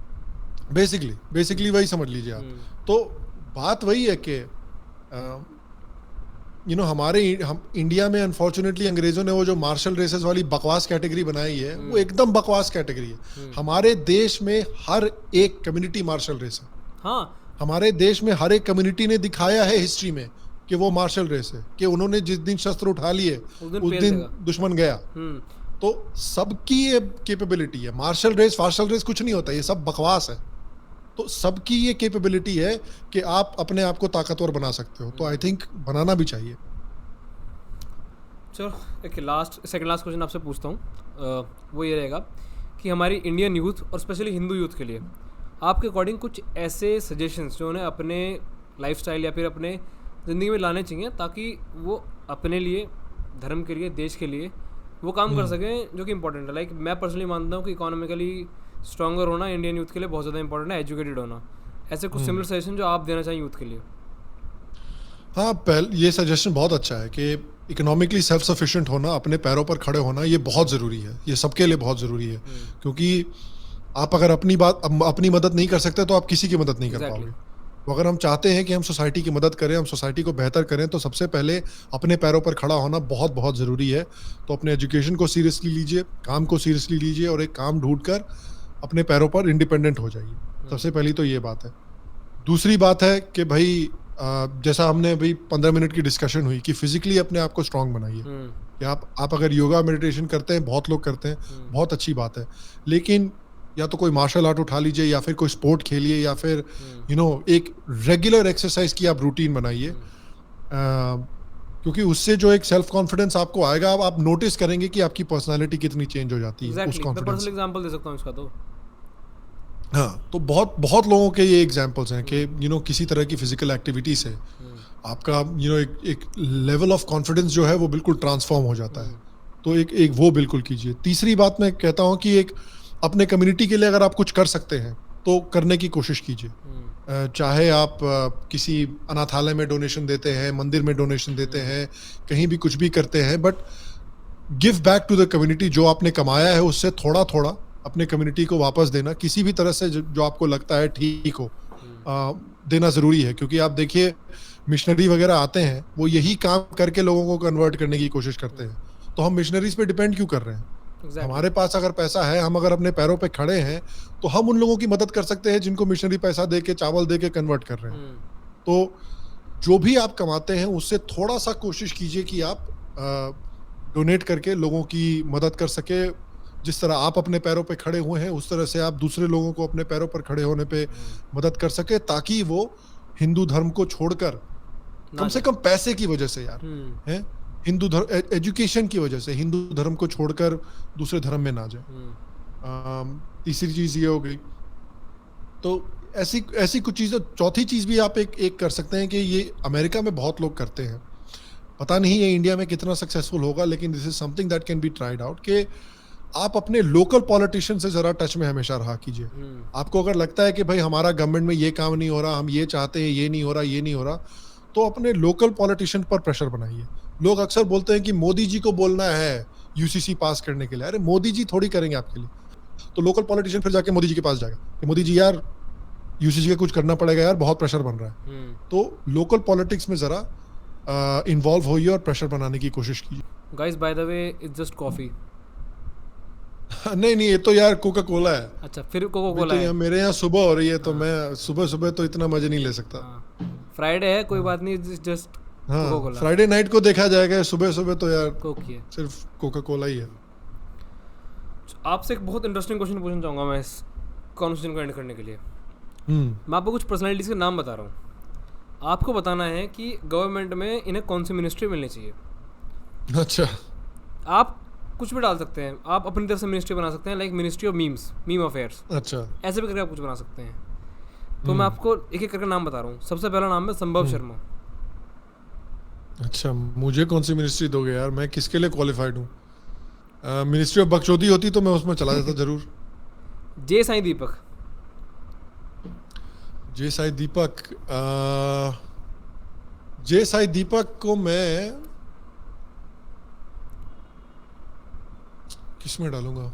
बेसिकली वही समझ लीजिए आप। तो बात वही है कि हम इंडिया में अनफॉर्चुनेटली अंग्रेजों ने वो जो मार्शल रेसेस वाली बकवास कैटेगरी बनाई है, वो एकदम बकवास कैटेगरी है। हमारे देश में हर एक कम्युनिटी मार्शल रेस है। हाँ, हमारे देश में हर एक कम्युनिटी ने दिखाया है हिस्ट्री में कि वो मार्शल रेस है, कि उन्होंने जिस दिन शस्त्र उठा लिए उस दिन दुश्मन गया। तो सबकी ये कैपेबिलिटी है, मार्शल रेस कुछ नहीं होता, ये सब बकवास है। तो सबकी ये कैपेबिलिटी है कि आप अपने आप को ताकतवर बना सकते हो, तो आई थिंक बनाना भी चाहिए। चलो एक सेकंड लास्ट क्वेश्चन आपसे पूछता हूँ, वो ये रहेगा कि हमारी इंडियन यूथ और स्पेशली हिंदू यूथ के लिए आपके अकॉर्डिंग कुछ ऐसे सजेशंस जो उन्हें अपने लाइफस्टाइल या फिर अपने ज़िंदगी में लाने चाहिए ताकि वो अपने लिए, धर्म के लिए, देश के लिए वो काम कर सकें जो कि इंपॉर्टेंट है। लाइक मैं पर्सनली मानता हूँ कि इकोनॉमिकली स्ट्रॉन्गर होना इंडियन यूथ के लिए बहुत ज़्यादा इंपॉर्टेंट है, एजुकेटेड होना। ऐसे कुछ सिमिलर सजेशन जो आप देना चाहिए यूथ के लिए? हाँ, ये सजेशन बहुत अच्छा है कि इकोनॉमिकली सेल्फ सफिशिएंट होना, अपने पैरों पर खड़े होना, ये बहुत ज़रूरी है, ये सबके लिए बहुत ज़रूरी है। क्योंकि आप अगर अपनी मदद नहीं कर सकते तो आप किसी की मदद नहीं कर पाओगे। तो अगर हम चाहते हैं कि हम सोसाइटी की मदद करें, हम सोसाइटी को बेहतर करें, तो सबसे पहले अपने पैरों पर खड़ा होना बहुत बहुत ज़रूरी है। तो अपने एजुकेशन को सीरियसली लीजिए, काम को सीरियसली लीजिए और एक काम ढूंढकर अपने पैरों पर इंडिपेंडेंट हो जाइए। सबसे पहली तो ये बात है। दूसरी बात है कि भाई जैसा हमने अभी 15 मिनट की डिस्कशन हुई कि फिजिकली अपने आप को स्ट्रांग बनाइए, कि आप अगर योगा मेडिटेशन करते हैं, बहुत लोग करते हैं, बहुत अच्छी बात है, लेकिन या तो कोई मार्शल आर्ट उठा लीजिए या फिर कोई स्पोर्ट खेलिए या फिर एक रेगुलर एक्सरसाइज की आप रूटीन बनाइए, क्योंकि उससे जो एक सेल्फ कॉन्फिडेंस आपको आएगा, आप नोटिस करेंगे कि आपकी पर्सनालिटी कितनी चेंज हो जाती है उस कॉन्फिडेंस। पर्सनल एग्जांपल दे सकता हूँ इसका तो। हाँ, तो बहुत बहुत लोगों के ये एग्जांपल्स हैं कि किसी तरह की फिजिकल एक्टिविटी से आपका एक लेवल ऑफ कॉन्फिडेंस जो है वो बिल्कुल ट्रांसफॉर्म हो जाता है। तो एक वो बिल्कुल कीजिए। तीसरी बात मैं कहता हूँ कि एक अपने कम्युनिटी के लिए अगर आप कुछ कर सकते हैं तो करने की कोशिश कीजिए। चाहे आप किसी अनाथालय में डोनेशन देते हैं, मंदिर में डोनेशन देते हैं, कहीं भी कुछ भी करते हैं, but give back to the community. जो आपने कमाया है उससे थोड़ा थोड़ा अपने कम्युनिटी को वापस देना, किसी भी तरह से जो आपको लगता है ठीक हो, देना ज़रूरी है। क्योंकि आप देखिए मिशनरी वगैरह आते हैं, वो यही काम करके लोगों को कन्वर्ट करने की कोशिश करते हैं, तो हम मिशनरीज पे डिपेंड क्यों कर रहे हैं? हमारे पास अगर पैसा है, हम अगर अपने पैरों पे खड़े हैं, तो हम उन लोगों की मदद कर सकते हैं जिनको मिशनरी पैसा दे के, चावल दे के कन्वर्ट कर रहे हैं। तो जो भी आप कमाते हैं उससे थोड़ा सा कोशिश कीजिए कि आप डोनेट करके लोगों की मदद कर सके। जिस तरह आप अपने पैरों पे खड़े हुए हैं, उस तरह से आप दूसरे लोगों को अपने पैरों पर खड़े होने पे मदद कर सके, ताकि वो हिंदू धर्म को छोड़कर, कम से कम पैसे की वजह से यार, हैं, हिंदू धर्म, एजुकेशन की वजह से हिंदू धर्म को छोड़कर दूसरे धर्म में ना जाए। तीसरी चीज ये हो गई। तो ऐसी कुछ चीजें। चौथी चीज भी आप एक कर सकते हैं कि ये अमेरिका में बहुत लोग करते हैं, पता नहीं ये इंडिया में कितना सक्सेसफुल होगा, लेकिन this is something that can be tried out, कि आप अपने लोकल पॉलिटिशियन से जरा टच में हमेशा रहा कीजिए। आपको अगर लगता है कि भाई हमारा गवर्नमेंट में ये काम नहीं हो रहा, हम ये चाहते हैं, ये नहीं हो रहा, ये नहीं हो रहा, तो अपने लोकल पॉलिटिशियन पर प्रेशर बनाइए। लोग अक्सर बोलते हैं कि मोदी जी को बोलना है यूसीसी पास करने के लिए। अरे मोदी जी थोड़ी करेंगे आपके लिए, तो लोकल पॉलिटिशियन फिर जाके मोदी जी के पास जाएगा कि मोदी जी यार यूसीसी का कुछ करना पड़ेगा यार, बहुत प्रेशर बन रहा है। तो लोकल पॉलिटिक्स में जरा इन्वॉल्व होइए और प्रेशर बनाने की कोशिश कीजिए। Guys by the way it's just coffee. नहीं, ये तो यार कोका कोला है। अच्छा, फिर कोका कोला है। मेरे यहाँ सुबह हो रही है, तो मैं सुबह तो इतना मजे नहीं ले सकता। फ्राइडे है, कोई बात नहीं, just Coca Cola. Friday night को देखा जाएगा, सुबह तो यार कोकी है, सिर्फ कोका कोला ही है। आपसे एक बहुत इंटरेस्टिंग क्वेश्चन पूछना चाहूँगा मैं इस कॉन्वर्सेशन को एंड करने के लिए। मैं आपको कुछ पर्सनैलिटीज़ के नाम बता रहा हूँ, आपको बताना है कि गवर्नमेंट में इन्हें कौन सी मिनिस्ट्री मिलनी चाहिए। अच्छा, आप कुछ भी डाल सकते हैं, आप अपनी तरफ से मिनिस्ट्री बना सकते हैं, like ministry of meme affairs. अच्छा, ऐसे भी करके आप कुछ बना सकते हैं। तो मैं आपको एक एक करके नाम बता रहा हूँ। सबसे पहला नाम है संभव शर्मा। अच्छा, मुझे कौन सी मिनिस्ट्री दोगे यार? मैं किसके लिए क्वालिफाइड हूँ? मिनिस्ट्री ऑफ बकचोदी होती तो मैं उसमें चला जाता जरूर। जे साई दीपक। जे साई दीपक को मैं किसमें डालूंगा?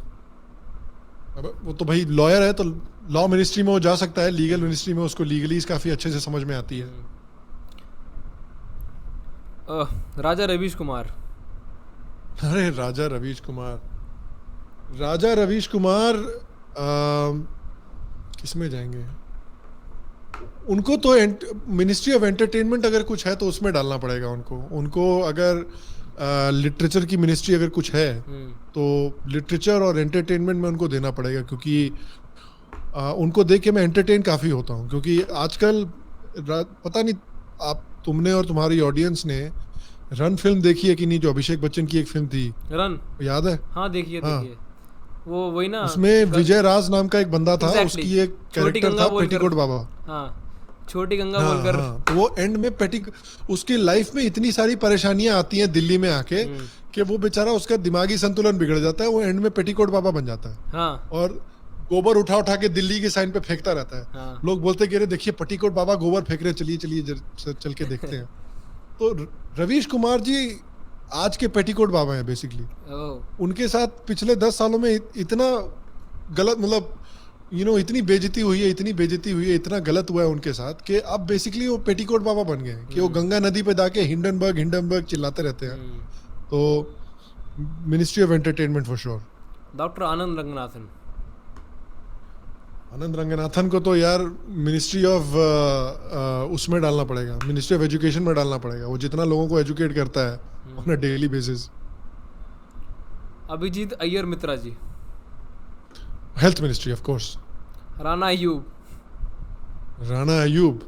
अब वो तो भाई लॉयर है, तो लॉ मिनिस्ट्री में वो जा सकता है, लीगल मिनिस्ट्री में उसको लीगलीज काफी अच्छे से समझ में आती है। राजा रवीश कुमार। अरे राजा रवीश कुमार किसमें जाएंगे? उनको तो मिनिस्ट्री ऑफ एंटरटेनमेंट अगर कुछ है तो उसमें डालना पड़ेगा उनको अगर लिटरेचर की मिनिस्ट्री अगर कुछ है तो लिटरेचर और एंटरटेनमेंट में उनको देना पड़ेगा, क्योंकि उनको देख के मैं एंटरटेन काफ़ी होता हूँ। क्योंकि आजकल पता नहीं तुमने और तुम्हारी ऑडियंस ने रन फिल्म देखी है कि नहीं, जो अभिषेक बच्चन की एक फिल्म थी रन, याद है? हाँ, देखिए। वो वही ना, उसमें विजय राज नाम का एक बंदा था, उसकी एक कैरेक्टर था पेटीकोट बाबा। हाँ, छोटी गंगा बोलकर। तो वो एंड में उसकी लाइफ में इतनी सारी परेशानियां आती हैं दिल्ली में आके कि वो बेचारा, उसका दिमागी संतुलन बिगड़ जाता है, वो एंड में पेटीकोट बाबा बन जाता है। हाँ। और गोबर उठा के दिल्ली के साइन पे फेंकता रहता है। हाँ। लोग बोलते कि अरे देखिए पेटीकोट बाबा गोबर फेंक रहे, चलिए चल के देखते हैं। तो रवीश कुमार जी आज के पेटीकोट बाबा हैं बेसिकली। उनके साथ पिछले 10 सालों में इतना गलत, मतलब इतनी बेइज्जती हुई है, इतना गलत हुआ है उनके साथ कि अब बेसिकली वो पेटीकोट बाबा बन गए हैं कि वो गंगा नदी पे जाके हिंडनबर्ग चिल्लाते रहते हैं। तो ministry of entertainment for sure. Doctor Anand Ranganathan. Anand Ranganathan को तो यार मिनिस्ट्री ऑफ उसमें डालना पड़ेगा, मिनिस्ट्री ऑफ एजुकेशन में डालना पड़ेगा। वो जितना लोगों को एजुकेट करता है on a daily basis. Abhijit Iyer Mitra ji. Health ministry of course. Rana Ayyub. Rana Ayyub,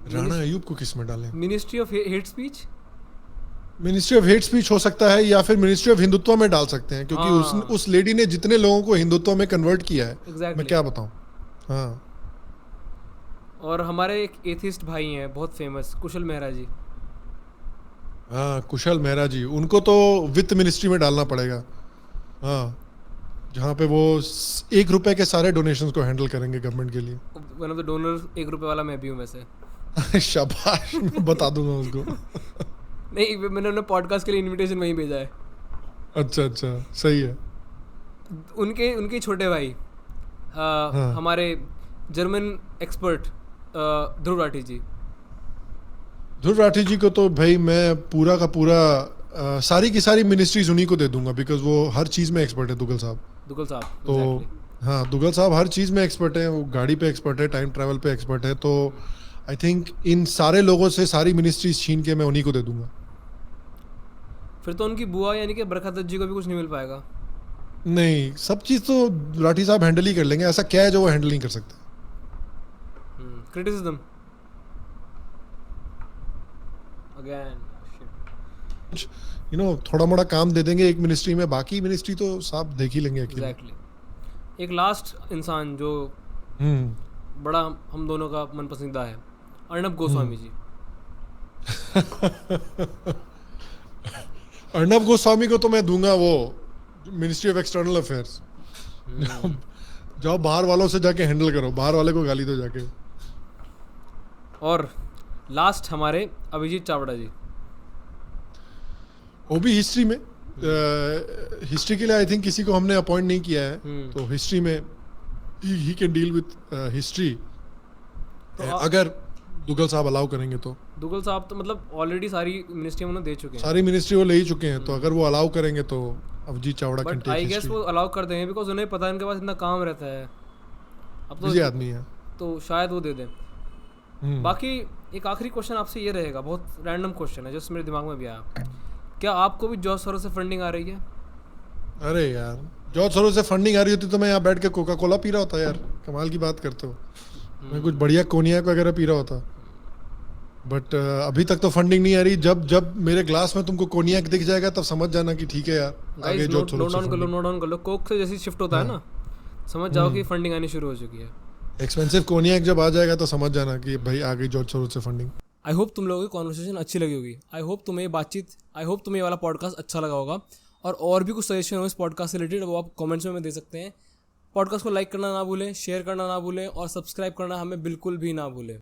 Rana Ayyub को किस में डालें? Ministry of hate speech. Ministry of hate speech हो सकता है, या फिर मिनिस्ट्री ऑफ हिंदुत्व में डाल सकते हैं, क्योंकि हाँ। उस लेडी ने जितने लोगों को हिंदुत्व में कन्वर्ट किया है, Exactly. मैं क्या बताऊं। हाँ, और हमारे एक एथिस्ट भाई हैं बहुत फेमस, कुशल मेहरा जी। हाँ कुशल मेहरा जी, उनको तो वित्त मिनिस्ट्री में डालना पड़ेगा। हाँ, जहाँ पे वो 1 रुपए के सारे डोनेशंस को हैंडल करेंगे गवर्नमेंट के लिए। वन ऑफ द डोनर 1 रुपए वाला मैं भी हूँ वैसे। शाबाश, मैं बता दूंगा उसको। नहीं, मैंने उन्हें पॉडकास्ट के लिए इनविटेशन वहीं भेजा है। अच्छा अच्छा, सही है। उनके उनके छोटे भाई हाँ। हमारे जर्मन एक्सपर्ट ध्रुव राठी जी। ध्रुव राठी जी को तो भाई मैं पूरा का पूरा सारी की सारी मिनिस्ट्रीज उन्हीं को दे दूंगा, बिकॉज वो हर चीज में एक्सपर्ट है, दुगल साहब। दुगल साहब तो exactly. हाँ, दुगल साहब हर चीज में एक्सपर्ट है, वो गाड़ी पे एक्सपर्ट है, टाइम ट्रैवल पे एक्सपर्ट है। तो आई थिंक इन सारे लोगों से सारी मिनिस्ट्रीज छीन के मैं उन्हीं को दे दूंगा। फिर तो उनकी बुआ यानी कि बरखा दत्त जी को भी कुछ नहीं मिल पाएगा। नहीं, सब चीज तो राठी साहब हैंडल ही कर लेंगे। ऐसा क्या है जो वो हैंडल नहीं कर सकते? क्रिटिसिज्म अगेन, यू नो, थोड़ा मोड़ा काम दे देंगे एक मिनिस्ट्री में, बाकी मिनिस्ट्री तो साहब देख ही लेंगे अकेले। एग्जैक्टली। एक लास्ट इंसान जो बड़ा हम दोनों का मन पसंदीदा है, अर्णब गोस्वामी जी। अर्णब गोस्वामी को तो मैं दूंगा वो मिनिस्ट्री ऑफ एक्सटर्नल अफेयर्स। जाओ बाहर वालों से जाके हैंडल करो, बाहर वाले को गाली दो जाके। और लास्ट हमारे अभिजीत चावड़ा जी। वो भी हिस्ट्री में, हिस्ट्री के लिए आई थिंक किसी को हमने अपॉइंट नहीं किया है, तो हिस्ट्री में he can deal with history, अगर दुगल साहब अलाउ करेंगे तो। दुगल साहब तो मतलब ऑलरेडी सारी मिनिस्ट्री उन्होंने दे चुके हैं, सारी मिनिस्ट्री वो ले ही चुके हैं, तो अगर वो अलाउ करेंगे तो Abhijit Chavda can but take I guess history. वो अलाउ कर देंगे बिकॉज उन्हें पता है उनके पास इतना काम रहता है अब बिजी तो, आदमी है। तो शायद वो दे दें। बाकी एक आखिरी क्वेश्चन आपसे ये रहेगा, बहुत रैंडम क्वेश्चन है जो मेरे दिमाग में भी आया। क्या आपको भी जॉर्ज सोरोस से फंडिंग आ रही है? अरे यार, जॉर्ज सोरोस से फंडिंग आ रही होती तो मैं यहाँ बैठ के कोका कोला पी रहा होता यार। कमाल की बात करते हो। मैं कुछ बढ़िया कोनियाक वगैरह पी रहा होता। बट अभी तक तो फंडिंग नहीं आ रही। जब मेरे ग्लास में तुमको कोनियाक दिख जाएगा तब समझ जाना कि ठीक है यार, आगे जॉर्ज सोरोस से फंडिंग। नोट डाउन कर लो। कोक से जैसे शिफ्ट होता है ना, समझ जाओ कि फंडिंग आनी शुरू हो चुकी है। एक्सपेंसिव कोनियाक जब आ जाएगा तो समझ जाना कि भाई आ गई जॉर्ज सोरोस से फंडिंग। आई होप तुम लोगों की कॉन्वर्सेशन अच्छी लगी होगी। आई होप तुम्हें ये वाला पॉडकास्ट अच्छा लगा होगा। और भी कुछ सजेशन हो इस पॉडकास्ट से रिलेटेड, वो आप कमेंट्स में दे सकते हैं। पॉडकास्ट को लाइक करना ना भूलें, शेयर करना ना भूलें और सब्सक्राइब करना हमें बिल्कुल भी ना भूलें।